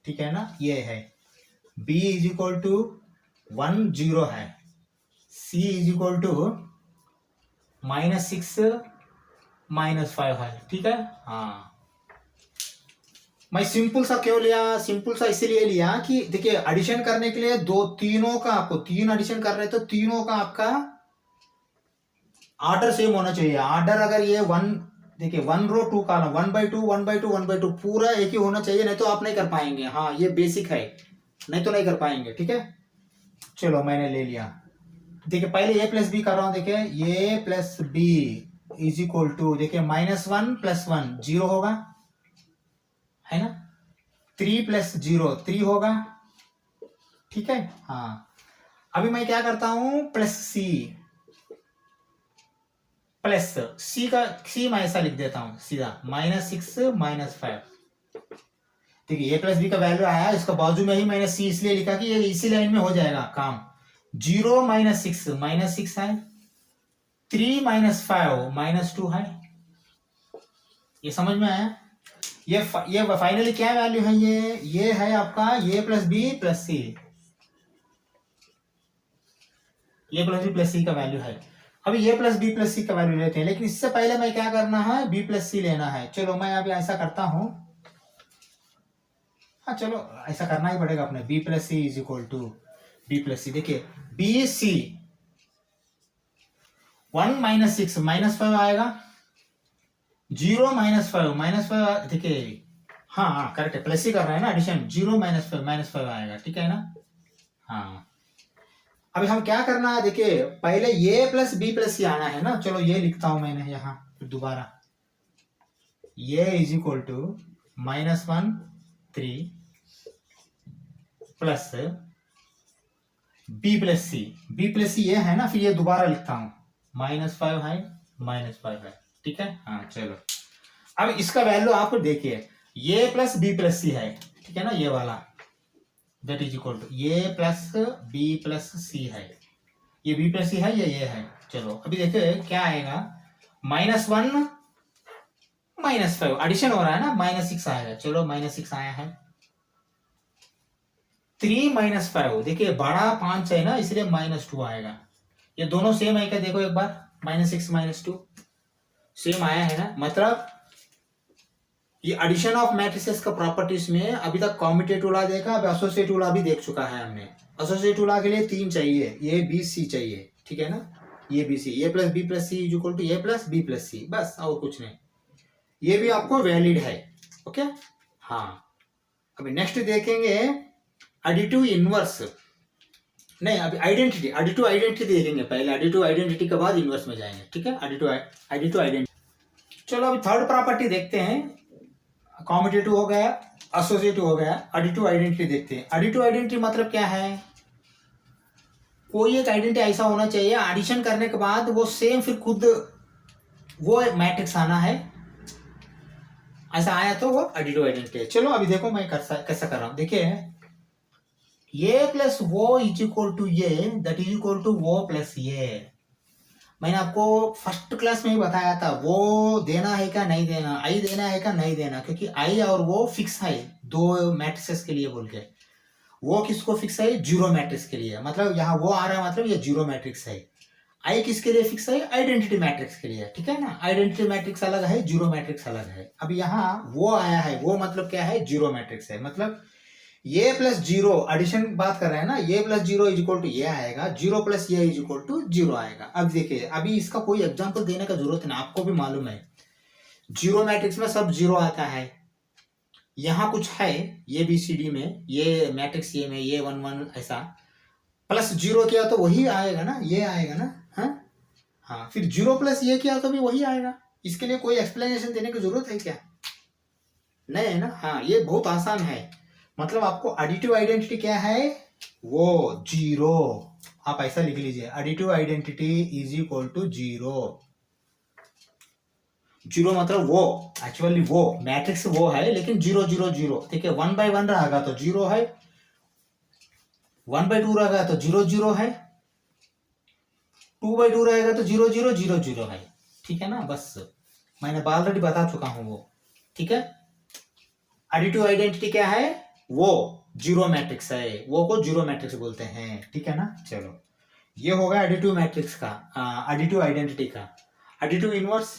ठीक है ना, ये है। b इज इक्वल टू 1 0 है, c इज इक्वल टू -6 -5 है, ठीक है। हाँ, मैं सिंपल सा क्यों लिया, सिंपल सा इसीलिए लिया कि देखिए एडिशन करने के लिए दो तीनों का आपको तीन एडिशन कर रहे तो तीनों का आपका ऑर्डर सेम होना चाहिए। ऑर्डर अगर ये वन, देखिए 1 रो 2 कॉलम, 1/2 1/2 1/2 पूरा एक ही होना चाहिए, नहीं तो आप नहीं कर पाएंगे। हाँ, ये बेसिक है, नहीं तो नहीं कर पाएंगे, ठीक है। चलो मैंने ले लिया। देखिए पहले a प्लस बी कर रहा हूं। देखिए a plus B is equal to, देखिए -1 + 1 0 होगा, है ना। 3 + 0 3 होगा, ठीक है। हाँ, अभी मैं क्या करता हूं, प्लस सी का सी मैं ऐसा लिख देता हूं सीधा, -6 -5। देखिए a प्लस बी का वैल्यू आया, इसका बाजू में ही मैंने सी इसलिए लिखा कि ये इसी लाइन में हो जाएगा काम। 0 -6 -6 है, 3 -5 -2 है। ये समझ में आया। ये फाइनली क्या वैल्यू है, ये है आपका a plus b plus c, a plus b plus c का वैल्यू है। अभी a plus b plus c का वैल्यू लेते हैं, लेकिन इससे पहले मैं क्या करना है, b प्लस सी लेना है। चलो मैं अभी ऐसा करता हूं। हाँ चलो ऐसा करना ही पड़ेगा अपने, b plus c is equal to b plus c. देखिए बी सी 1 -6 -5 आएगा, 0 -5 -5। देखिए हाँ हाँ करेक्ट है, प्लस ही कर रहा है ना एडिशन। 0 -5 आएगा, ठीक है ना। हाँ, अभी हम क्या करना है, देखिए पहले a प्लस बी प्लस सी आना है ना। चलो ये लिखता हूं मैंने यहाँ दोबारा, a is equal to -1 3 plus b plus c ये है ना, फिर ये दोबारा लिखता हूं -5 है -5 है, ठीक है। हाँ चलो, अब इसका वैल्यू आप देखिए, a plus b plus c है, ठीक है ना, ये वाला, that is equal to a plus b plus c है। ये b प्लस सी है, ये है। चलो अभी देखिए क्या आएगा, -1 -5 एडिशन हो रहा है ना, -6 आएगा। चलो -6 आया है, 3 -5, देखिए बड़ा 5 है ना, इसलिए -2 आएगा। ये दोनों सेम है क्या, देखो एक बार, -6 -2 सेम आया है ना। मतलब ये एडिशन ऑफ मैट्रिसेस का प्रॉपर्टीज में अभी तक कॉम्यूटेटिव लॉ देखा, अब एसोसिएटिव लॉ भी देख चुका है हमने। एसोसिएटिव लॉ के लिए 3 चाहिए, ए बी सी चाहिए, ठीक है ना। A b c, a plus b plus c is equal to a plus b plus c, बस और कुछ नहीं। ये भी आपको वैलिड है, ओके। हाँ, अभी नेक्स्ट देखेंगे एडिटिव इनवर्स, नहीं अभी आइडेंटिटी, एडिटिव आइडेंटिटी देखेंगे पहले। एडिटिव आइडेंटिटी के बाद इनवर्स में जाएंगे, ठीक है। Additive identity. चलो अभी थर्ड प्रॉपर्टी देखते हैं। कॉम्यूटेटिव हो गया, एसोसिएटिव हो गया, एडिटिव आइडेंटिटी देखते हैं। एडिटिव आइडेंटिटी मतलब क्या है, कोई एक आइडेंटिटी ऐसा होना चाहिए एडिशन करने के बाद वो सेम फिर खुद वो मैट्रिक्स आना है, ऐसा आया तो वो एडिटिव आइडेंटिटी है। चलो अभी देखो मैं कैसा कर रहा हूं। देखिए a प्लस वो इज इक्वल टू ये, दैट इज इक्वल टू वो प्लस ये। मैंने आपको फर्स्ट क्लास में ही बताया था, वो देना है क्या नहीं देना, आई देना है क्या नहीं देना, क्योंकि आई और वो फिक्स है दो मैट्रिसेस के लिए बोल के। वो किसको फिक्स है, जीरो मैट्रिक्स के लिए, मतलब यहाँ वो आ रहा है, मतलब ये जीरो मैट्रिक्स है। आई किसके लिए फिक्स है, आइडेंटिटी मैट्रिक्स के लिए, ठीक है ना। आइडेंटिटी मैट्रिक्स अलग है, जीरो मैट्रिक्स अलग है। अब यहाँ वो आया है, वो मतलब क्या है, जीरो मैट्रिक्स है। मतलब ये प्लस जीरो एडिशन बात कर रहे हैं ना, ये plus zero is equal to ये आएगा, जीरो प्लस ये इज इक्वल टू जीरो आएगा। अब देखिए अभी इसका कोई एग्जांपल देने का जरूरत नहीं, आपको भी मालूम है जीरो मैट्रिक्स में सब जीरो आता है। यहाँ कुछ है ये बी सी डी में, ये मैट्रिक्स ये में ये 1 1 ऐसा, प्लस जीरो किया तो वही आएगा ना, ये आएगा ना। हाँ हाँ, फिर जीरो प्लस ये किया तो भी वही आएगा। इसके लिए कोई एक्सप्लेनेशन देने की जरूरत है क्या, नहीं है ना। हाँ, ये बहुत आसान है। मतलब आपको एडिटिव आइडेंटिटी क्या है, वो जीरो, आप ऐसा लिख लीजिए, additive identity is equal to zero. Zero मतलब वो, एक्चुअली वो मैट्रिक्स वो है, लेकिन 0 0 0। ठीक है, 1/1 रहेगा तो जीरो है, 1/2 रहेगा तो 0 0 है, 2/2 रहेगा तो 0 0 0 0 है, ठीक है ना। बस मैंने ऑलरेडी बता चुका हूं वो, ठीक है। एडिटिव आइडेंटिटी क्या है, वो जीरो मैट्रिक्स है, वो को जीरो मैट्रिक्स बोलते हैं, ठीक है ना। चलो ये होगा एडिटिव मैट्रिक्स का, एडिटिव आइडेंटिटी का। एडिटिव इनवर्स,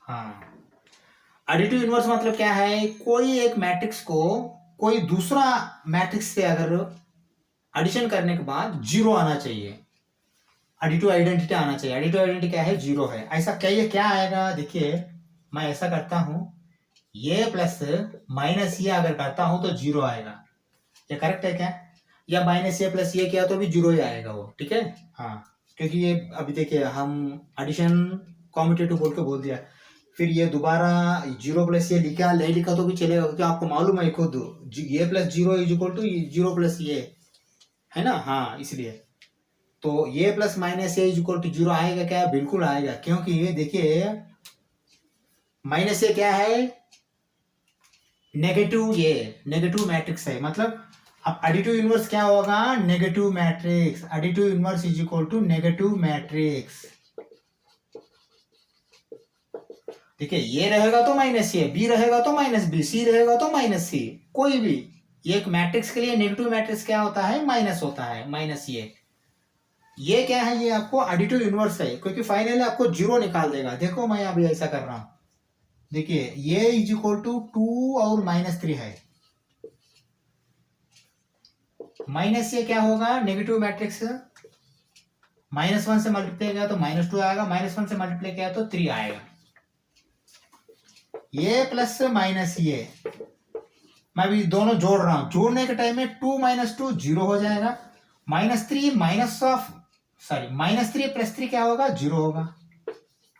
हाँ एडिटिव इनवर्स मतलब क्या है, कोई एक मैट्रिक्स को कोई दूसरा मैट्रिक्स से अगर एडिशन करने के बाद जीरो आना चाहिए, एडिटिव आइडेंटिटी आना चाहिए। एडिटिव आइडेंटिटी क्या है, जीरो है। ऐसा कहिए क्या आएगा, देखिए मैं ऐसा करता हूं, ये प्लस माइनस ये अगर करता हूं तो जीरो आएगा, ये करेक्ट है क्या? या माइनस ये प्लस ये किया तो भी जीरो ही आएगा वो, ठीक है। हाँ क्योंकि ये अभी देखिए हम एडिशन कॉम्यूटेटिव बोल के बोल दिया, फिर ये दोबारा जीरो प्लस ये लिखा नहीं लिखा तो भी चलेगा, क्योंकि आपको मालूम है खुद ये plus zero is equal to zero plus ये है ना। हाँ इसलिए तो ये plus minus A is equal to zero आएगा क्या, बिल्कुल आएगा, क्योंकि ये देखिए माइनस ए क्या है, नेगेटिव, ये नेगेटिव मैट्रिक्स है, मतलब अब एडिटिव इनवर्स क्या होगा, negative matrix. Additive inverse is equal to negative matrix. ठीक है, ये रहेगा तो माइनस ए, बी रहेगा तो माइनस बी, सी रहेगा तो माइनस सी, कोई भी एक मैट्रिक्स के लिए नेगेटिव मैट्रिक्स क्या होता है, माइनस होता है, माइनस ये क्या है, ये आपको एडिटिव इनवर्स है, क्योंकि फाइनली आपको जीरो निकाल देगा। देखो मैं अभी ऐसा कर रहा हूं, देखिए ये इज इक्वल टू 2 और -3 है, माइनस ये क्या होगा, नेगेटिव मैट्रिक्स, -1 से मल्टीप्लाई किया तो -2 आएगा, -1 से मल्टीप्लाई किया तो 3 आएगा, ये प्लस माइनस ये, मैं भी दोनों जोड़ रहा हूं, जोड़ने के टाइम में 2 - 2 जीरो हो जाएगा, -3 -3 प्लस 3 क्या होगा, जीरो होगा,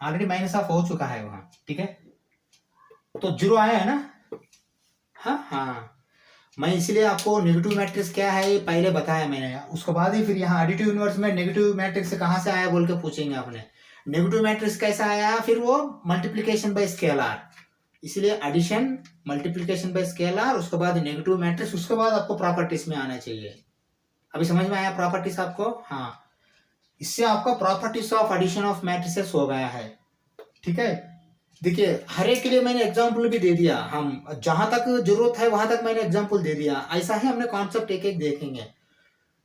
ऑलरेडी माइनस ऑफ हो चुका है वहां, ठीक है, तो जीरो आया है ना। हाँ मैं इसलिए आपको नेगेटिव मैट्रिक्स क्या है पहले बताया मैंने, उसके बाद ही फिर यहाँ एडिटिव इनवर्स में नेगेटिव मैट्रिक्स कहाँ से आया बोल के पूछेंगे आपने, नेगेटिव मैट्रिक्स कैसा आया, फिर वो मल्टीप्लीकेशन बाय स्केलर, इसलिए एडिशन मल्टीप्लीकेशन बाय स्केलर, उसके बाद नेगेटिव मैट्रिक्स, उसके बाद आपको प्रॉपर्टीज में आना चाहिए। अभी समझ में आया प्रॉपर्टीज आपको? हाँ, इससे आपका properties of addition of matrices हो गया है, ठीक है। देखिए हर एक के लिए मैंने एग्जाम्पल भी दे दिया, हम जहां तक जरूरत है वहां तक मैंने एग्जाम्पल दे दिया, ऐसा ही हमने कॉन्सेप्ट एक एक देखेंगे।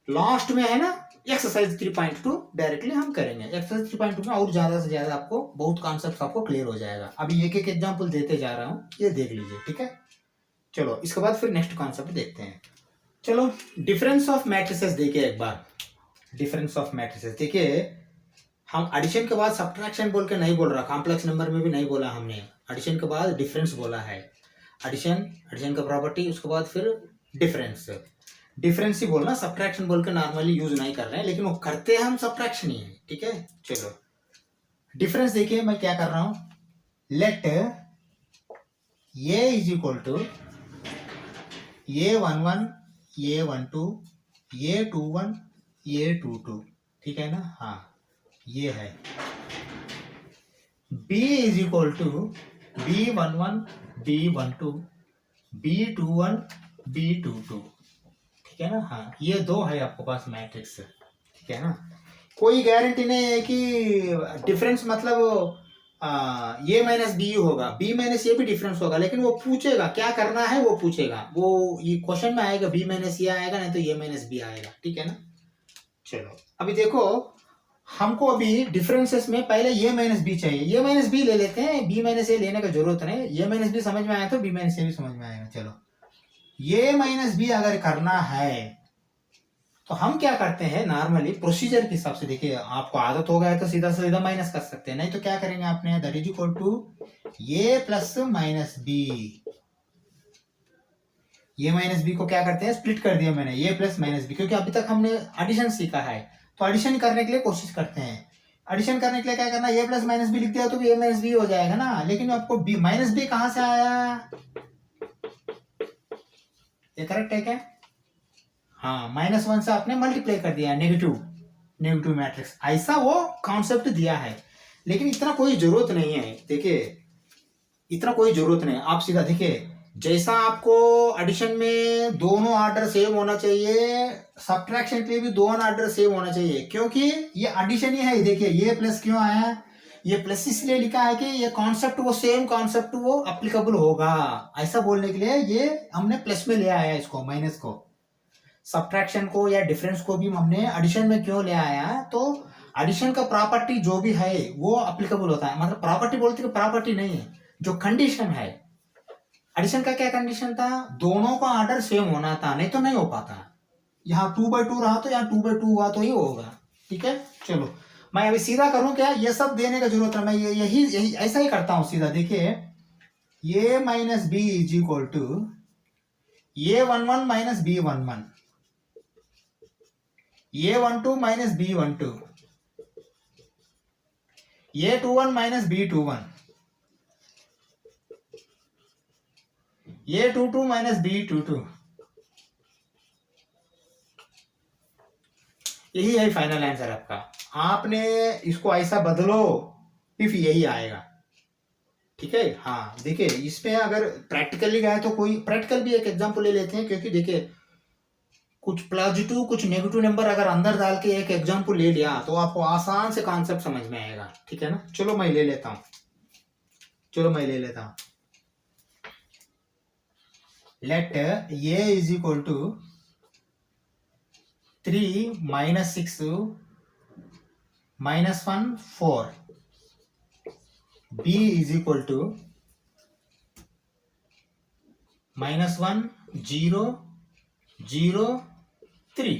लास्ट में है ना एक्सरसाइज 3.2 डायरेक्टली हम करेंगे, एक्सरसाइज 3.2 में और ज्यादा से ज्यादा आपको बहुत कॉन्सेप्ट आपको क्लियर हो जाएगा। अभी एक एक एग्जाम्पल देते जा रहा हूँ, ये देख लीजिए, ठीक है। चलो इसके बाद फिर नेक्स्ट कॉन्सेप्ट देखते हैं। चलो डिफरेंस ऑफ मैट्रिसेस देखिए एक बार, डिफरेंस ऑफ मैट्रिसेस देखिए, हम एडिशन के बाद सब्ट्रैक्शन बोल के नहीं बोल रहा, कॉम्प्लेक्स नंबर में भी नहीं बोला हमने, एडिशन के बाद डिफरेंस बोला है, एडिशन का प्रॉपर्टी, उसके बाद फिर डिफरेंस ही बोलना, सब्ट्रैक्शन बोल के नॉर्मली यूज नहीं कर रहे हैं, लेकिन वो करते हैं हम सब्ट्रैक्शन ही है, ठीक है। चलो डिफरेंस देखिए मैं क्या कर रहा हूं, लेट ये is equal to A11 A12 A21 A22, ठीक है ना। हाँ ये है, B is equal to B11 B12 B21 B22, ठीक है ना। हाँ ये दो है आपके पास मैट्रिक्स, ठीक है ना। कोई गारंटी नहीं है कि डिफरेंस मतलब ये माइनस बी होगा, बी माइनस ये भी डिफरेंस होगा, लेकिन वो पूछेगा क्या करना है, वो पूछेगा, वो ये क्वेश्चन में आएगा बी माइनस ये आएगा, नहीं तो ये माइनस बी आएगा, ठीक है ना। चलो अभी देखो, हमको अभी डिफरेंसेस में पहले ये माइनस बी चाहिए, ये माइनस बी ले लेते हैं, बी माइनस ए लेने का जरूरत नहीं, ये माइनस बी समझ में आया तो बी माइनस ए भी समझ में आएगा। चलो ये माइनस बी अगर करना है तो हम क्या करते हैं, नॉर्मली प्रोसीजर के हिसाब से, देखिए आपको आदत हो गया है तो सीधा से सीधा माइनस कर सकते हैं, नहीं तो क्या करेंगे आपने, that is equal to A plus minus B, ये माइनस बी को क्या करते हैं, स्प्लिट कर दिया मैंने, ए प्लस माइनस बी, क्योंकि अभी तक हमने एडिशन सीखा है, तो एडिशन करने के लिए कोशिश करते हैं, एडिशन करने के लिए क्या करना, ए प्लस माइनस बी लिख दिया तो ए माइनस बी हो जाएगा ना, लेकिन आपको बी माइनस बी कहां से आया, ये करेक्ट है क्या? हाँ -1 से आपने मल्टीप्लाई कर दिया, नेगेटिव मैट्रिक्स, ऐसा वो कॉन्सेप्ट दिया है, लेकिन इतना कोई जरूरत नहीं है, देखिए इतना कोई जरूरत नहीं, आप सीधा देखिए, जैसा आपको एडिशन में दोनों ऑर्डर सेम होना चाहिए, सब्ट्रैक्शन के लिए भी दोनों ऑर्डर सेम होना चाहिए, क्योंकि ये एडिशन ही है। देखिए ये प्लस क्यों आया, ये प्लस इसलिए लिखा है कि ये कॉन्सेप्ट वो सेम कॉन्सेप्ट वो अप्लीकेबल होगा, ऐसा बोलने के लिए ये हमने प्लस में ले आया इसको, माइनस को। सब्ट्रैक्शन को या डिफरेंस को भी हमने एडिशन में क्यों ले आया, तो एडिशन का प्रॉपर्टी जो भी है वो अप्लीकेबल होता है। मतलब प्रॉपर्टी बोलते कि प्रॉपर्टी नहीं है, जो कंडीशन है। एडिशन का क्या कंडीशन था, दोनों का ऑर्डर सेम होना था, नहीं तो नहीं हो पाता। यहाँ 2/2 रहा तो यहाँ 2/2 हुआ तो ही होगा। ठीक है, चलो मैं अभी सीधा करूं क्या, ये सब देने का जरूरत है, मैं यही ऐसा ही करता हूं सीधा। देखिए a minus B is equal to a11 minus b11, a12 minus b12, a21 minus b21, a22 minus b22। यही है फाइनल आंसर आपका। आपने इसको ऐसा बदलो फिर यही आएगा। ठीक है, हाँ देखिए इसमें अगर प्रैक्टिकली गए तो कोई प्रैक्टिकल भी एक एग्जांपल ले लेते हैं, क्योंकि देखिए कुछ पॉजिटिव कुछ नेगेटिव नंबर अगर अंदर डाल के एक एग्जांपल ले लिया तो आपको आसान से कॉन्सेप्ट समझ में आएगा। ठीक है ना, चलो मैं ले लेता हूं, let a is equal to 3 minus 6 minus 1 4, b is equal to -1 0 0 3।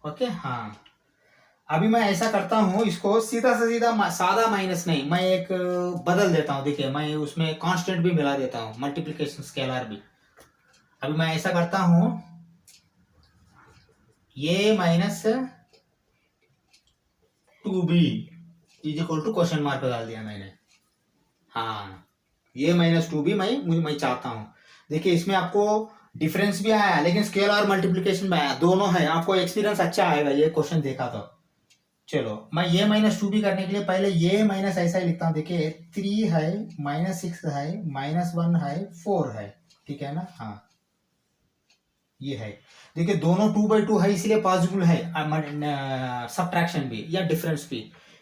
Okay, हाँ अभी मैं ऐसा करता हूं, इसको सीधा से सीधा सादा माइनस नहीं, मैं एक बदल देता हूं। देखिए मैं उसमें कांस्टेंट भी मिला देता हूं, मल्टीप्लिकेशन स्केलर भी। अभी मैं ऐसा करता हूं, a minus 2b is equal to question mark डाल दिया मैंने। हाँ a माइनस 2b मैं चाहता हूं। देखिए इसमें आपको डिफरेंस भी आया लेकिन स्केलर मल्टीप्लिकेशन भी आया, दोनों है, आपको एक्सपीरियंस अच्छा आएगा ये क्वेश्चन देखा तो। चलो मैं a माइनस 2b करने के लिए पहले a माइनस ऐसा ही लिखता हूँ। देखिए 3 है, -6 है, -1 है, 4 है। ठीक है ना, हाँ ये है। देखिए दोनों 2/2 है, इसलिए पॉसिबल है सब्ट्रैक्शन भी या डिफरेंस भी,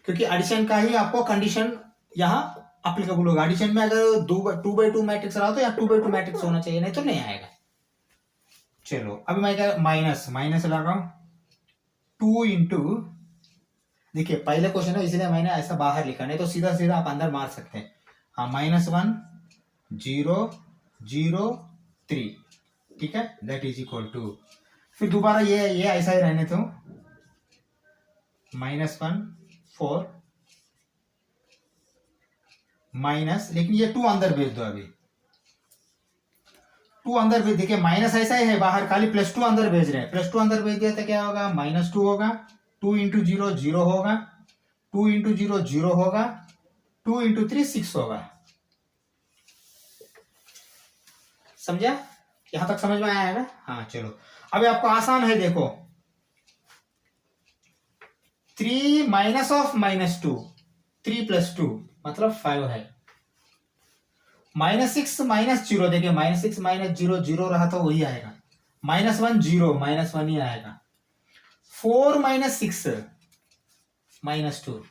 क्योंकि एडिशन का ही आपको कंडीशन यहाँ अप्लीकेबल होगा। एडिशन में अगर 2/2 मैट्रिक्स रहा तो या 2/2 मैट्रिक्स होना चाहिए, नहीं तो नहीं आएगा। चलो अभी मैं क्या माइनस लगा 2 इंटू, देखिए पहले क्वेश्चन है इसलिए मैंने ऐसा बाहर लिखा, नहीं तो सीधा सीधा आप अंदर मार सकते हैं। हाँ -1 0 0 3। ठीक है, दैट इज इक्वल टू, फिर दोबारा ये ऐसा ही रहने दो, -1 4 माइनस, लेकिन ये 2 अंदर भेज दो। अभी 2 अंदर भेज, देखिए माइनस ऐसा ही है बाहर, खाली +2 अंदर भेज रहे हैं। +2 अंदर भेज दिया तो क्या होगा, -2 होगा, 2 इंटू 0 0 होगा, 2 इंटू 0 0 होगा, 2 इंटू 3 6 होगा। समझा, यहां तक समझ में आया है ना? हाँ चलो अभी आपको आसान है, देखो 3 माइनस ऑफ -2, 3 + 2 मतलब 5 है। -6 -0, देखिए -6 -0 0 रहा तो वही आएगा। -1 0 -1 ही आएगा। 4 -6 -2,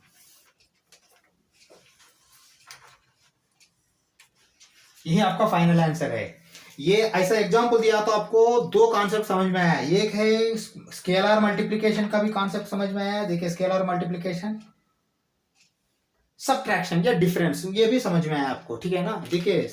यही आपका फाइनल आंसर है। ये ऐसा एग्जाम्पल दिया तो आपको 2 कॉन्सेप्ट समझ में आया। एक है स्केलर मल्टीप्लिकेशन का भी कॉन्सेप्ट समझ में आया। देखिए स्केलर मल्टीप्लिकेशन, सब्ट्रैक्शन या डिफरेंस, ये भी समझ में आया आपको। ठीक है ना, देखिए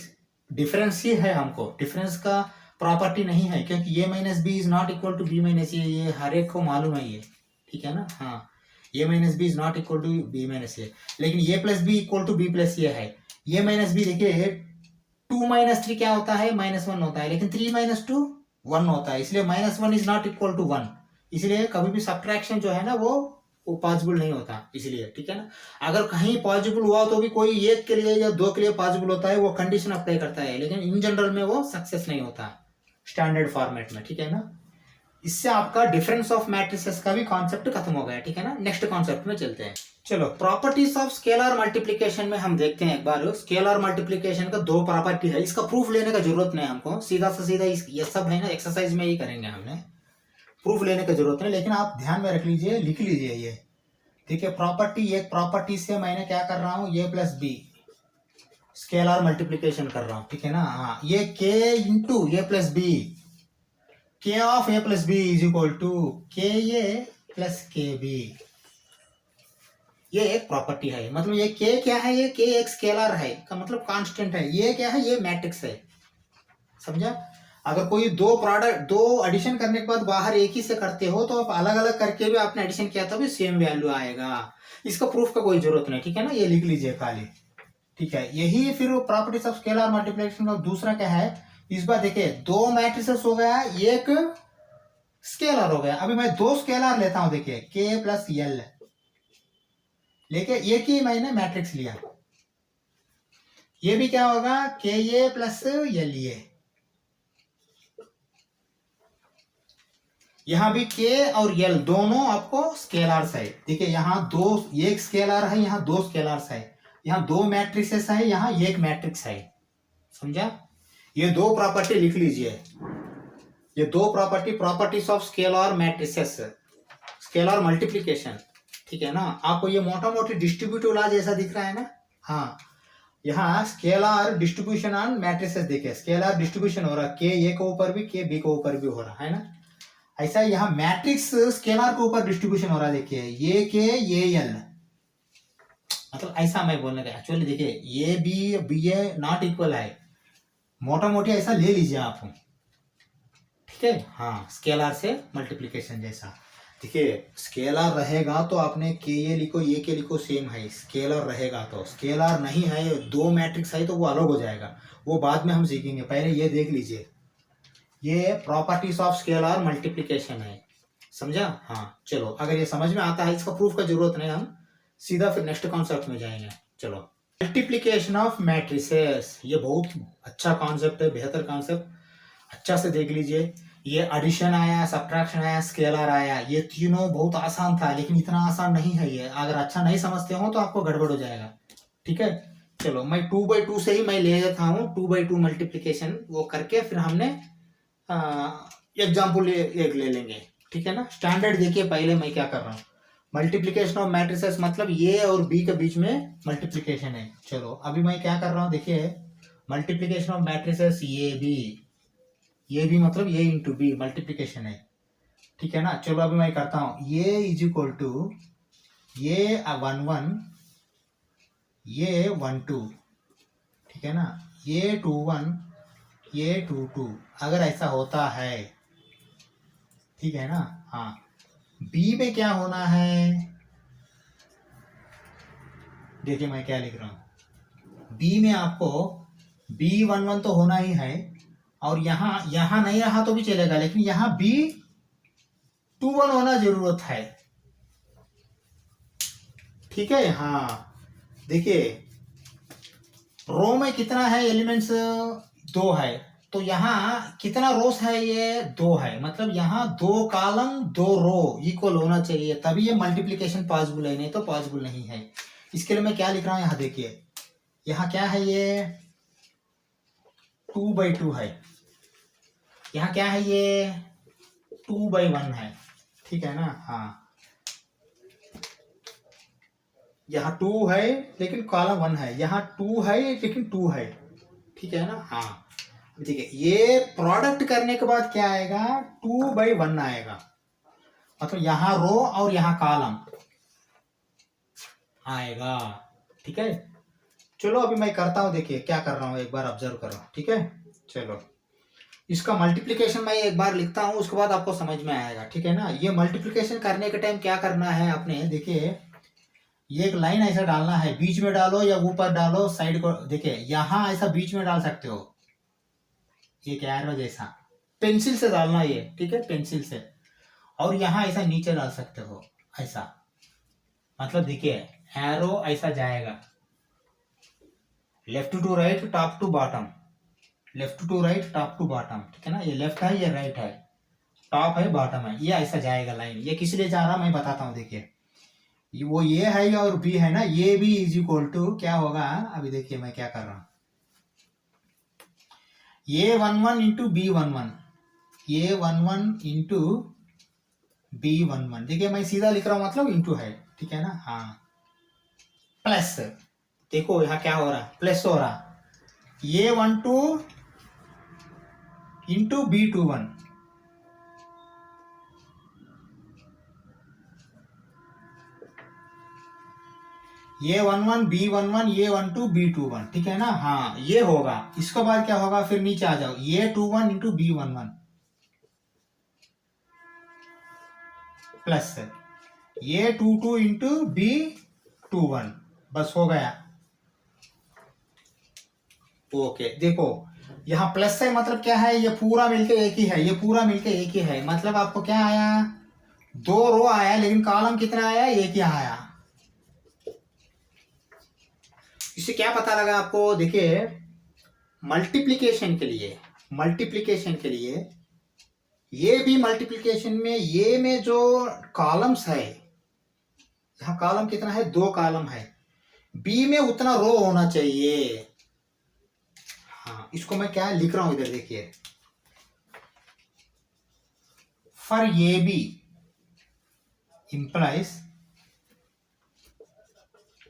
डिफरेंस ही है, हमको डिफरेंस का प्रॉपर्टी नहीं है, क्योंकि a minus B is not equal to b minus a, ये हर एक को मालूम है ये। ठीक है ना, हाँ a minus B is not equal to b minus a, लेकिन a plus b equal to b plus a है। a माइनस बी, देखिए 2 - 3 क्या होता है, -1 होता है, लेकिन 3 - 2 1 होता है, इसलिए -1 इज नॉट इक्वल टू 1। इसलिए कभी भी सब्ट्रैक्शन जो है ना वो पॉसिबल नहीं होता, इसलिए। ठीक है ना, अगर कहीं पॉसिबल हुआ तो भी कोई एक के लिए या 2 के लिए पॉसिबल होता है, वो कंडीशन अप्लाई करता है, लेकिन इन जनरल में वो सक्सेस नहीं होता स्टैंडर्ड फॉर्मेट में। ठीक है ना, इससे आपका डिफरेंस ऑफ मैट्रिसेस का भी कॉन्सेप्ट खत्म हो गया। ठीक है ना, नेक्स्ट कॉन्सेप्ट में चलते हैं। चलो प्रॉपर्टीज ऑफ स्केलर मल्टीप्लिकेशन में हम देखते हैं एक बार। स्केलर मल्टीप्लिकेशन का 2 प्रॉपर्टी है, इसका प्रूफ लेने का जरूरत नहीं हमको, सीधा से सीधा ये सब है ना एक्सरसाइज में ही करेंगे, हमने प्रूफ लेने की जरूरत नहीं, लेकिन आप ध्यान में रख लीजिए, लिख लीजिए ये देखिए प्रॉपर्टी, एक प्रॉपर्टी से मैंने क्या कर रहा हूँ, ए प्लस बी स्केलर मल्टीप्लीकेशन कर रहा हूँ, ठीक है ना। हाँ, ये K into A plus B, K of A plus B is equal to K A plus के बी, ये एक प्रॉपर्टी है। मतलब ये के क्या है, ये के एक स्केलर है का मतलब कांस्टेंट है, ये क्या है, ये मैट्रिक्स है, समझा। अगर कोई दो प्रोडक्ट, दो एडिशन करने के बाद बाहर एक ही से करते हो तो आप अलग अलग करके भी आपने एडिशन किया तो भी सेम वैल्यू आएगा, इसका प्रूफ का कोई जरूरत नहीं, ठीक है ना, ये लिख लीजिए खाली, ठीक है। यही फिर प्रॉपर्टीज ऑफ स्केलर मल्टीप्लिकेशन का दूसरा क्या है, इस बार देखिए दो मैट्रिसेस हो गया, एक स्केलर हो गया। अभी मैं दो स्केलर लेता हूं, देखिए के प्लस एल लेके एक ही मैंने मैट्रिक्स लिया, ये भी क्या होगा, के ए प्लस एल ए, यहां भी के और एल दोनों आपको स्केलर्स है। देखिए यहां दो, एक स्केलर है, यहां दो स्केलर्स है, यहां दो मैट्रिक्सेस है, यहां एक मैट्रिक्स है, समझा। ये दो प्रॉपर्टी लिख लीजिए, ये दो property, properties of scalar matrices, scalar multiplication, ठीक है ना। आपको ये मोटा मोटी डिस्ट्रीब्यूटिव लॉ जैसा दिख रहा है ना। हाँ, यहाँ स्केलर डिस्ट्रीब्यूशन ऑन मैट्रिसेस, देखिए स्केलर डिस्ट्रीब्यूशन हो रहा है, के ए के ऊपर भी, के बी के ऊपर भी हो रहा है ना। ऐसा यहाँ मैट्रिक्स स्केलर के ऊपर डिस्ट्रीब्यूशन हो रहा है, देखिए ये के ये एल, मतलब ऐसा मैं बोलने का एक्चुअली, देखिए A B A not equal है, मोटा मोटी ऐसा ले लीजिए आप, ठीक है। हाँ, स्केलर से मल्टीप्लिकेशन जैसा, देखिए स्केलर रहेगा तो आपने के ए लिखो, ये के लिखो, सेम है, स्केलर रहेगा तो, स्केलर नहीं है, दो मैट्रिक्स है तो वो अलग हो जाएगा, वो बाद में हम सीखेंगे, पहले ये देख लीजिए, ये प्रॉपर्टीज ऑफ स्केलर मल्टीप्लिकेशन है, समझा। हाँ चलो, अगर ये समझ में आता है, इसका प्रूफ का जरूरत नहीं, हम सीधा फिर नेक्स्ट कॉन्सेप्ट में जाएंगे। चलो, मल्टीप्लिकेशन ऑफ मैट्रिसेस, ये बहुत अच्छा कॉन्सेप्ट है, बेहतर कॉन्सेप्ट, अच्छा से देख लीजिए। ये एडिशन आया, सब्ट्रैक्शन आया, स्केलर आया, ये तीनों बहुत आसान था, लेकिन इतना आसान नहीं है ये, अगर अच्छा नहीं समझते हो तो आपको गड़बड़ हो जाएगा, ठीक है। चलो, मैं 2/2 से ही मैं ले लेता हूँ, 2/2 मल्टीप्लिकेशन वो करके फिर हमने एग्जाम्पल एक ले लेंगे, ठीक है ना। स्टैंडर्ड देखिए पहले मैं क्या कर रहा हूँ, मल्टीप्लिकेशन ऑफ मैट्रिसेस मतलब ए और बी के बीच में मल्टीप्लिकेशन है। चलो अभी मैं क्या कर रहा हूँ, देखिए मल्टीप्लिकेशन ऑफ मैट्रिसेस ये भी मतलब ए इंटू बी मल्टीप्लिकेशन है, ठीक है ना। चलो अभी मैं करता हूँ, ए इज इक्वल टू ये 1 1, ये 1 2, ठीक है ना, ये 2 1, ये 2 2, अगर ऐसा होता है, ठीक है ना। हाँ, बी में क्या होना है, देखिए मैं क्या लिख रहा हूं, बी में आपको B11 तो होना ही है, और यहां नहीं रहा तो भी चलेगा, लेकिन यहां B21 होना जरूरत है, ठीक है। हाँ देखिए, रो में कितना है एलिमेंट्स, 2 है, तो यहाँ कितना रोस है, ये 2 है, मतलब यहाँ 2 कॉलम 2 रो इक्वल होना चाहिए, तभी ये मल्टीप्लिकेशन पॉसिबल है, नहीं तो पॉसिबल नहीं है। इसके लिए मैं क्या लिख रहा हूँ, यहाँ देखिए, यहाँ क्या है, ये 2/2 है, यहाँ क्या है, ये 2/1 है, ठीक है ना। हाँ, यहाँ 2 है लेकिन कॉलम 1 है, यहाँ 2 है लेकिन 2 है, ठीक है ना। हाँ ठीक है, ये प्रोडक्ट करने के बाद क्या आएगा, 2/1 आएगा, मतलब यहाँ रो और यहाँ कॉलम आएगा, ठीक है। चलो अभी मैं करता हूँ, देखिए क्या कर रहा हूँ, एक बार ऑब्जर्व करो, ठीक है। चलो, इसका मल्टीप्लिकेशन मैं एक बार लिखता हूँ, उसके बाद आपको समझ में आएगा, ठीक है ना। ये मल्टीप्लिकेशन करने के टाइम क्या करना है आपने, देखिए ये एक लाइन ऐसा डालना है, बीच में डालो या ऊपर डालो, साइड को, देखिए यहाँ ऐसा बीच में डाल सकते हो, एक एरो जैसा, पेंसिल से डालना ये, ठीक है, पेंसिल से, और यहाँ ऐसा नीचे डाल सकते हो, ऐसा, मतलब देखिए एरो ऐसा जाएगा, left to right, top to bottom, left to right, top to bottom, ठीक है ना। ये लेफ्ट है, ये राइट है, टॉप है, बॉटम है, ये ऐसा जाएगा लाइन। ये किस लिए जा रहा मैं बताता हूँ, देखिए वो ये है और बी है ना, ये भी इज इक्वल टू क्या होगा, अभी देखिए मैं क्या कर रहा हूँ, ये 11 इंटू B11, ये 11 इंटू B11, देखिए मैं सीधा लिख रहा हूँ, मतलब इंटू है, ठीक है ना। हाँ, प्लस देखो यहाँ क्या हो रहा है, प्लस हो रहा, A12 into B21, A11 B11 A12 B21, ठीक है ना। हाँ ये होगा, इसके बाद क्या होगा, फिर नीचे आ जाओ, A21 into B11 plus A22 into B21, बस हो गया। ओके देखो यहाँ प्लस है, मतलब क्या है, ये पूरा मिलके एक ही है, ये पूरा मिलके एक ही है, मतलब आपको क्या आया, 2 रो आया, लेकिन कॉलम कितना आया, एक ही आया। इससे क्या पता लगा आपको, देखिए मल्टीप्लिकेशन के लिए ये भी मल्टीप्लिकेशन में, ये में जो कॉलम्स है, यहाँ कॉलम कितना है, 2 कॉलम है, बी में उतना रो होना चाहिए। हाँ इसको मैं क्या लिख रहा हूं इधर देखिए, for A B implies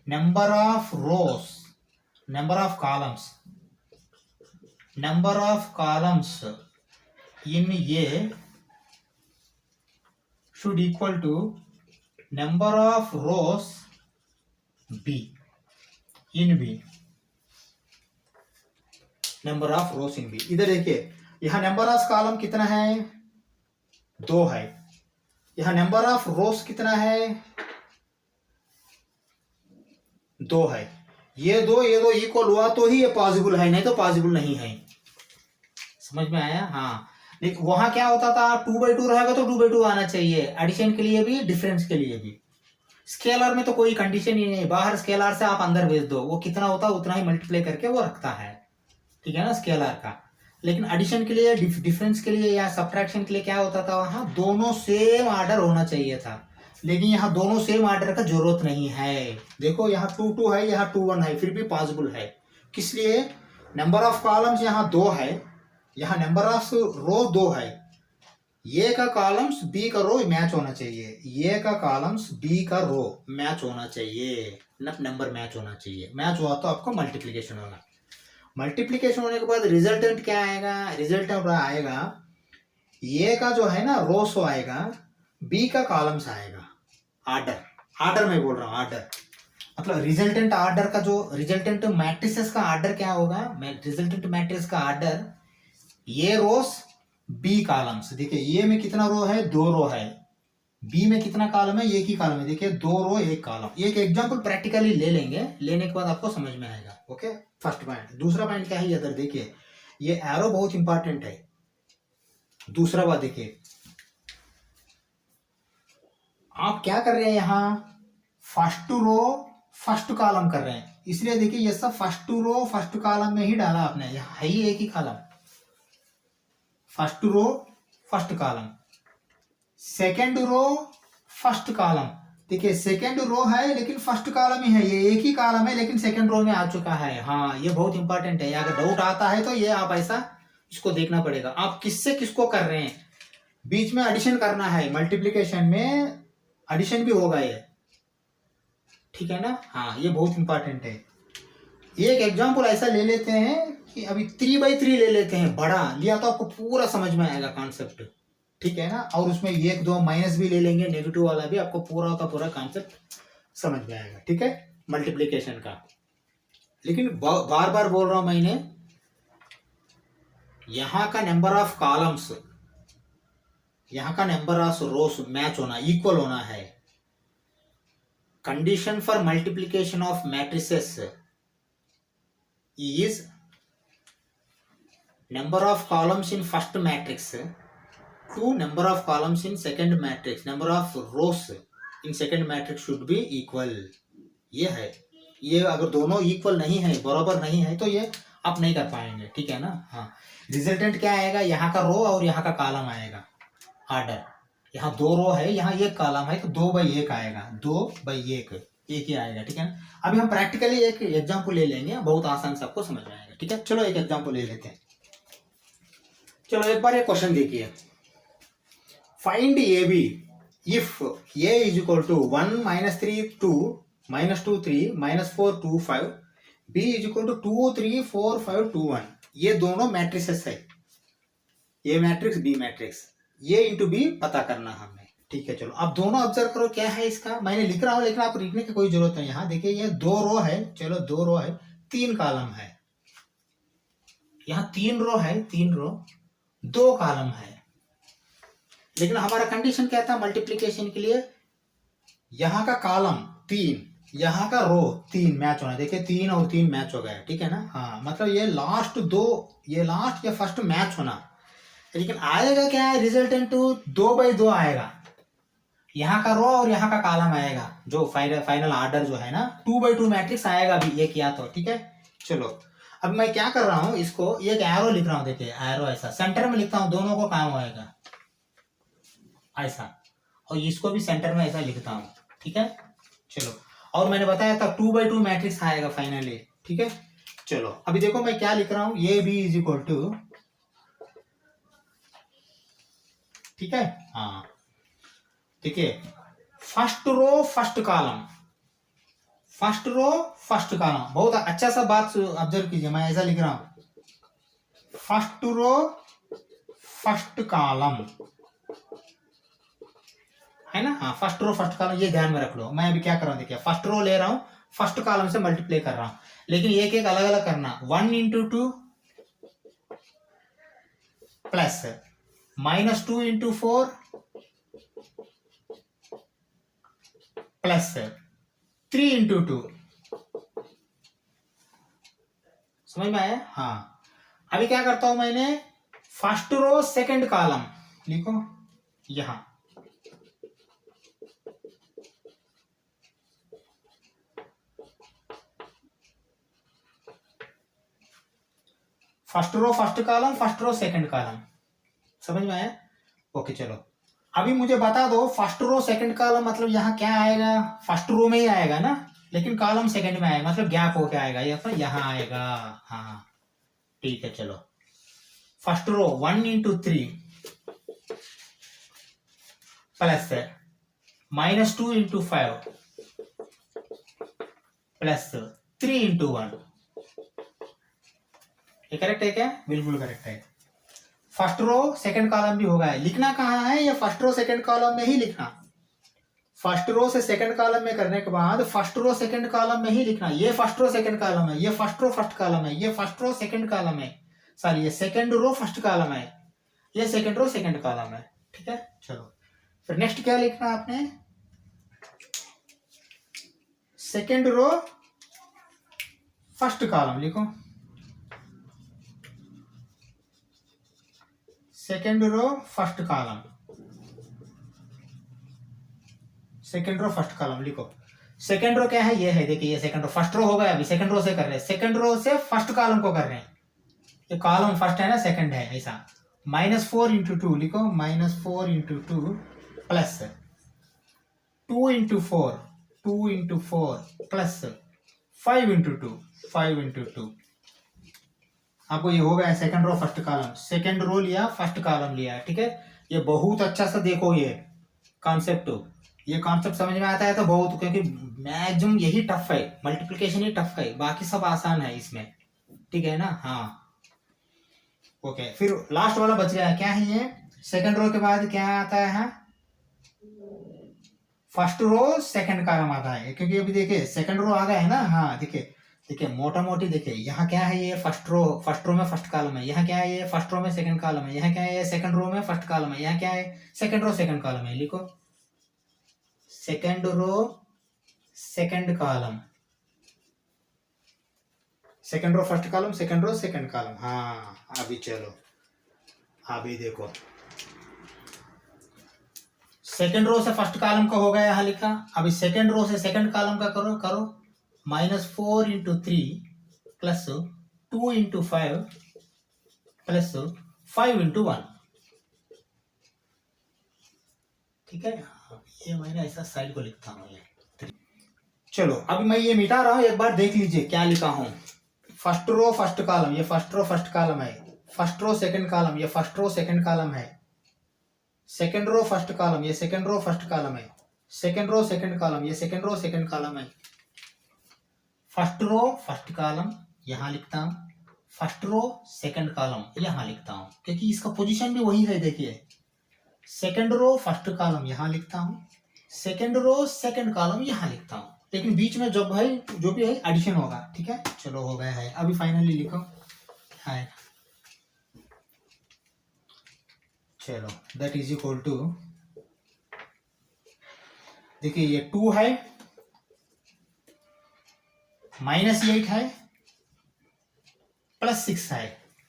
number of rows, number of columns in A should equal to number of rows B in B, number of rows in B। इधर देखिए यहाँ नंबर ऑफ कॉलम कितना है, 2 है, यहाँ नंबर ऑफ रोज कितना है, 2 है, ये दो इक्वल हुआ तो ही ये पॉसिबल है, नहीं तो पॉसिबल नहीं है। समझ में आया। हाँ लेकिन वहां क्या होता था, 2/2 रहेगा तो 2/2 आना चाहिए, एडिशन के लिए भी डिफरेंस के लिए भी। स्केलर में तो कोई कंडीशन ही नहीं, बाहर स्केलर से आप अंदर भेज दो, वो कितना होता है उतना ही मल्टीप्लाई करके वो रखता है, ठीक है ना, स्केलर का। लेकिन एडिशन के लिए, डिफरेंस के लिए या सब्ट्रैक्शन के लिए क्या होता था, वहां दोनों सेम ऑर्डर होना चाहिए था, लेकिन यहाँ दोनों सेम ऑर्डर का जरूरत नहीं है। देखो यहाँ 2 है, यहाँ 2 है, फिर भी पॉसिबल है। किस लिए, नंबर ऑफ कॉलम्स यहाँ 2 है, यहाँ नंबर ऑफ रो 2 है, ए का कॉलम्स बी का रो मैच होना चाहिए, ए का कॉलम्स बी का रो मैच होना चाहिए, नंबर मैच होना चाहिए, मैच हुआ तो आपको मल्टीप्लिकेशन होगा। मल्टीप्लिकेशन होने के बाद रिजल्टेंट क्या आएगा, रिजल्टेंट आएगा ए का जो है ना रोस आएगा, बी का कॉलम्स आएगा, ऑर्डर में बोल रहा हूँ, ऑर्डर मतलब रिजल्टेंट ऑर्डर का, जो रिजल्टेंट मैट्रिसेस का ऑर्डर क्या होगा, रिजल्टेंट मैट्रिक्स का ऑर्डर, ए रोस बी कॉलम्स। देखिए ए में कितना रो है, 2 रो है, बी में कितना कॉलम है, एक ही कॉलम है, देखिए 2 रो 1 कॉलम। एक एग्जांपल प्रैक्टिकली ले लेंगे, लेने के बाद आपको समझ में आएगा। Okay first point. दूसरा पॉइंट क्या है, इधर देखिए ये एरो बहुत इंपॉर्टेंट है। दूसरा बात देखिए, आप क्या कर रहे हैं, यहाँ फर्स्ट रो फर्स्ट कॉलम कर रहे हैं, इसलिए देखिए ये सब फर्स्ट रो फर्स्ट कॉलम में ही डाला आपने, यहाँ है ही एक ही column, first row first column, second row first column. देखिए सेकेंड रो है लेकिन फर्स्ट कॉलम ही है, ये एक ही कॉलम है लेकिन सेकेंड रो में आ चुका है। हाँ ये बहुत इंपॉर्टेंट है, अगर डाउट आता है तो ये आप ऐसा इसको देखना पड़ेगा, आप किससे किसको कर रहे हैं। बीच में एडिशन करना है, मल्टीप्लिकेशन में एडिशन भी होगा ये, ठीक है ना। हाँ ये बहुत इंपॉर्टेंट है। एक एग्जांपल ऐसा ले लेते हैं कि अभी 3/3 ले लेते हैं, बड़ा लिया तो आपको पूरा समझ में आएगा कॉन्सेप्ट, ठीक है ना। और उसमें 1-2 माइनस भी ले लेंगे, नेगेटिव वाला भी, आपको पूरा का पूरा कॉन्सेप्ट समझ में आएगा, ठीक है, मल्टीप्लिकेशन का। लेकिन बार बार बोल रहा हूं मैंने, यहाँ का नंबर ऑफ कॉलम्स, यहाँ का नंबर ऑफ रोस मैच होना, इक्वल होना है। Condition for multiplication of matrices is number of columns in first matrix to number of columns in second matrix, number of rows in second matrix should be equal। ये है, ये अगर दोनों equal नहीं है, बराबर नहीं है, तो ये आप नहीं कर पाएंगे, ठीक है ना। हाँ रिजल्टेंट क्या आएगा, यहाँ का रो और यहाँ का कॉलम आएगा, ऑर्डर, यहाँ 2 रो है, यहाँ 1 कॉलम है, तो 2/1 आएगा, 2/1 एक ही आएगा, ठीक है ना। अभी हम प्रैक्टिकली एक एग्जांपल ले लेंगे, बहुत आसान से आपको समझ में आएगा, ठीक है। चलो एक एग्जांपल ले लेते हैं। चलो एक बार ये क्वेश्चन देखिए, find A B if a is equal to 1 -3 2 -2 3 -4 2 5 b is equal to 2 3 4 5 2 1, ये दोनों मैट्रिसेस है, ये मैट्रिक्स बी मैट्रिक्स, ये इंटू बी पता करना हमें। ठीक है चलो, अब दोनों ऑब्जर्व करो क्या है इसका, मैंने लिख रहा हूं लेकिन आप लिखने की कोई जरूरत नहीं। यहाँ देखिए ये 2 रो है, चलो 2 रो है, 3 कॉलम है, यहाँ 3 रो है, 3 रो 2 कॉलम है, लेकिन हमारा कंडीशन क्या था मल्टीप्लिकेशन के लिए, यहाँ का कॉलम 3 यहाँ का रो 3 मैच होना, देखिए 3 और 3 मैच हो गया, ठीक है ना। हाँ मतलब ये लास्ट 2, ये लास्ट या फर्स्ट मैच होना, लेकिन आएगा क्या है रिजल्टेंट 2/2 आएगा, यहाँ का रो और यहाँ का कॉलम आएगा, जो फाइनल ऑर्डर जो है ना 2/2 मैट्रिक्स आएगा भी एक या तो, ठीक है। चलो अब मैं क्या कर रहा हूँ, इसको एक एरो लिख रहा हूँ, देखिए एरो ऐसा सेंटर में लिखता हूँ, दोनों को काम होएगा ऐसा, और इसको भी सेंटर में ऐसा लिखता हूँ, ठीक है। चलो और मैंने बताया था 2/2 मैट्रिक्स आएगा फाइनली, ठीक है। चलो अभी देखो मैं क्या लिख रहा हूँ, A B is equal to, ठीक है। हाँ देखिए first row first column, first row first column, बहुत अच्छा सा बात ऑब्जर्व कीजिए, मैं ऐसा लिख रहा हूं फर्स्ट रो फर्स्ट कॉलम, है ना। हाँ फर्स्ट रो फर्स्ट कॉलम, ये ध्यान में रख लो। मैं अभी क्या कर रहा हूँ देखिए, फर्स्ट रो ले रहा हूँ, फर्स्ट कॉलम से मल्टीप्लाई कर रहा हूँ, लेकिन एक एक अलग अलग करना, 1 × 2 प्लस -2 × 4 प्लस 3 × 2, समझ में आया। हाँ अभी क्या करता हूं मैंने, फर्स्ट रो सेकंड कॉलम लिखो यहां, first row first column, first row second column, समझ में आया। ओके चलो अभी मुझे बता दो, फर्स्ट रो सेकंड कॉलम मतलब यहाँ क्या आएगा, फर्स्ट रो में ही आएगा ना, लेकिन कॉलम सेकंड में आएगा, मतलब गैप होके आएगा, ये अपना यहाँ आएगा। हाँ ठीक है चलो, फर्स्ट रो 1 × 3 प्लस -2 × 5 प्लस 3 × 1, ये करेक्ट है क्या, बिल्कुल करेक्ट है। फर्स्ट रो सेकंड कॉलम भी होगा, लिखना कहाँ है, ये फर्स्ट रो सेकंड कॉलम में ही लिखना, फर्स्ट रो से सेकंड कॉलम में करने के बाद फर्स्ट रो सेकंड कॉलम में ही लिखना, ये फर्स्ट रो सेकंड कॉलम है, ये फर्स्ट रो फर्स्ट कॉलम है, ये फर्स्ट रो सेकंड कॉलम है, सॉरी ये सेकंड रो फर्स्ट कॉलम है, ये सेकंड रो सेकंड कॉलम है, ठीक है। चलो फिर नेक्स्ट क्या लिखना आपने, सेकंड रो फर्स्ट कॉलम लिखो, second row first column, second row first column लिखो। सेकंड रो क्या है, ये है देखिए, ये सेकंड रो, फर्स्ट रो हो गया, अभी सेकंड रो से कर रहे हैं, सेकंड रो से फर्स्ट कॉलम को कर रहे हैं, ये कॉलम फर्स्ट है ना, सेकंड है ऐसा, -4 × 2 लिखो, -4 × 2 प्लस 2 × 4 2 × 4 प्लस 5 × 2 5 × 2, आपको ये हो गया second row first column, second row लिया फर्स्ट कॉलम लिया, ठीक है। ये बहुत अच्छा सा देखो ये कॉन्सेप्ट, ये कॉन्सेप्ट समझ में आता है तो बहुत, क्योंकि मैक्सिमम यही टफ है, मल्टीप्लिकेशन ही टफ है, बाकी सब आसान है इसमें, ठीक है ना। हाँ ओके फिर लास्ट वाला बच गया, क्या है ये, सेकंड रो के बाद क्या आता है, फर्स्ट रो सेकंड कॉलम आता है, क्योंकि अभी देखिए सेकंड रो आ गया है ना। हाँ देखिए देखिए मोटा मोटी देखिए, यहाँ क्या है, ये फर्स्ट रो में फर्स्ट कॉलम है, यहाँ क्या है, ये फर्स्ट रो में सेकंड कॉलम है, यहाँ क्या है, ये सेकंड रो में फर्स्ट कॉलम है, यहाँ क्या है, सेकंड रो सेकंड कॉलम है, लिखो second row second column, second row first column, second row second column. हाँ अभी चलो अभी देखो, सेकंड रो से फर्स्ट कॉलम का हो गया यहाँ लिखा, अभी सेकंड रो से सेकंड कॉलम का करो करो, -4 × 3 प्लस 2 × 5 प्लस 5 × 1, ठीक है। ये मैंने ऐसा साइड को लिखता हूँ ये। चलो अभी मैं ये मिटा रहा हूँ, एक बार देख लीजिए क्या लिखा हूँ, फर्स्ट रो फर्स्ट कॉलम, ये फर्स्ट रो फर्स्ट कॉलम है, फर्स्ट रो सेकंड कॉलम, ये फर्स्ट रो सेकंड कॉलम है, सेकेंड रो फर्स्ट कॉलम, ये सेकेंड रो फर्स्ट कॉलम है, सेकेंड रो सेकेंड कॉलम, ये सेकेंड रो सेकेंड कॉलम है, first row first column यहां लिखता हूं, फर्स्ट रो सेकेंड कॉलम यहां लिखता हूं, क्योंकि इसका पोजीशन भी वही है। देखिए सेकेंड रो फर्स्ट कॉलम यहां लिखता हूं, सेकेंड रो सेकेंड कॉलम यहां लिखता हूं, लेकिन बीच में जब भाई जो भी है एडिशन होगा। ठीक है, चलो हो गया है। अभी फाइनली लिखो है, चलो दैट इज इक्वल टू, देखिए ये 2 है, -8 है, +6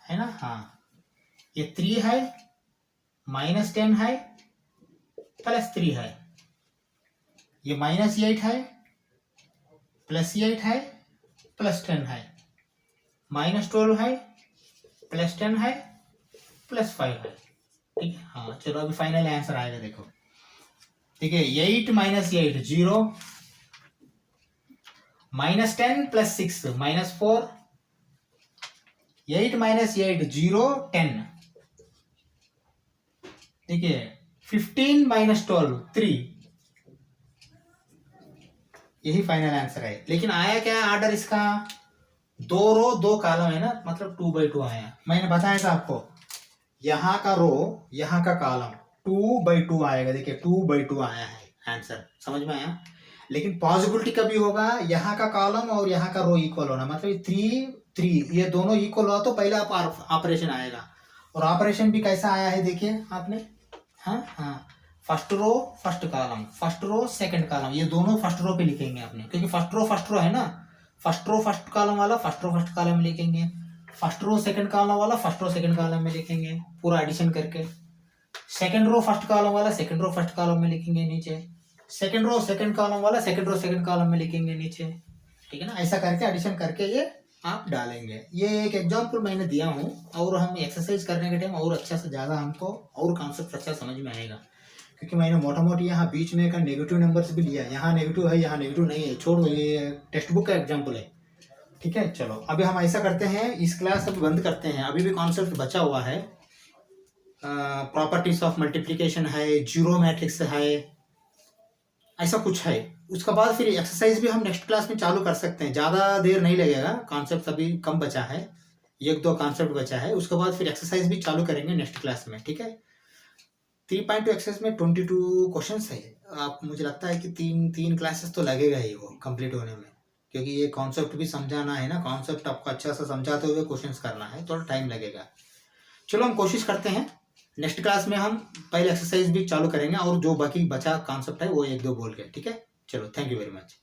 है ना। हाँ, ये 3 है, -10 है, +3 है, ये -8 है, +8 है, +10 है, -12 है, +10 है, +5 है। ठीक है, हाँ चलो अभी फाइनल आंसर आएगा। देखो ठीक है, 8 - 8 0, -10 + 6 -4, 8 - 8 0 10, ठीक है, 15 - 12 3, यही फाइनल आंसर है। लेकिन आया क्या ऑर्डर इसका, 2 रो 2 कॉलम है ना, मतलब 2/2 आया। मैंने बताया था आपको, यहाँ का रो यहाँ का कॉलम 2/2 आएगा। देखिए 2/2 आया है आंसर, समझ में आया। लेकिन पॉसिबिलिटी कभी होगा यहाँ का कॉलम और यहाँ का रो इक्वल होना, मतलब 3 ये दोनों इक्वल हुआ तो पहले आप ऑपरेशन आएगा। और ऑपरेशन भी कैसा आया है देखिए आपने, हाँ हाँ, first row first column, first row second column, ये दोनों फर्स्ट रो पे लिखेंगे आपने, क्योंकि फर्स्ट रो है ना, फर्स्ट रो फर्स्ट कॉलम वाला फर्स्ट रो फर्स्ट कॉलम में लिखेंगे, फर्स्ट रो सेकंड कॉलम वाला फर्स्ट रो सेकंड कॉलम में लिखेंगे पूरा एडिशन करके, सेकंड रो फर्स्ट कॉलम वाला सेकंड रो फर्स्ट कॉलम में लिखेंगे नीचे, सेकंड रो सेकंड कॉलम वाला सेकंड रो सेकंड कॉलम में लिखेंगे नीचे। ठीक है ना, ऐसा करके एडिशन करके ये आप डालेंगे। ये एक एग्जांपल मैंने दिया हूँ, और हम एक्सरसाइज करने के टाइम और अच्छा से ज़्यादा हमको और कॉन्सेप्ट अच्छा समझ में आएगा, क्योंकि मैंने मोटा मोटी यहाँ बीच में का नेगेटिव नंबर्स भी लिया, यहाँ नेगेटिव है यहाँ नेगेटिव नहीं है, छोड़ दो, ये टेक्स्ट बुक का एग्जाम्पल है। ठीक है, चलो अभी हम ऐसा करते हैं, इस क्लास अभी बंद करते हैं, अभी भी कॉन्सेप्ट बचा हुआ है, प्रॉपर्टीज ऑफ मल्टीप्लिकेशन है, जीरो मैट्रिक्स है, ऐसा कुछ है। उसके बाद फिर एक्सरसाइज भी हम नेक्स्ट क्लास में चालू कर सकते हैं, ज़्यादा देर नहीं लगेगा, कॉन्सेप्ट अभी कम बचा है, 1-2 कॉन्सेप्ट बचा है, उसके बाद फिर एक्सरसाइज भी चालू करेंगे नेक्स्ट क्लास में। ठीक है, 3.2 एक्सरसाइज में 22 क्वेश्चंस है। आप मुझे लगता है कि तीन क्लासेस तो लगेगा ही वो कंप्लीट होने में, क्योंकि ये कॉन्सेप्ट भी समझाना है ना, कॉन्सेप्ट आपको अच्छा से समझाते हुए क्वेश्चंस करना है, थोड़ा टाइम लगेगा। चलो हम कोशिश करते हैं, नेक्स्ट क्लास में हम पहले एक्सरसाइज भी चालू करेंगे, और जो बाकी बचा कॉन्सेप्ट है वो 1-2 बोल के। ठीक है, चलो थैंक यू वेरी मच।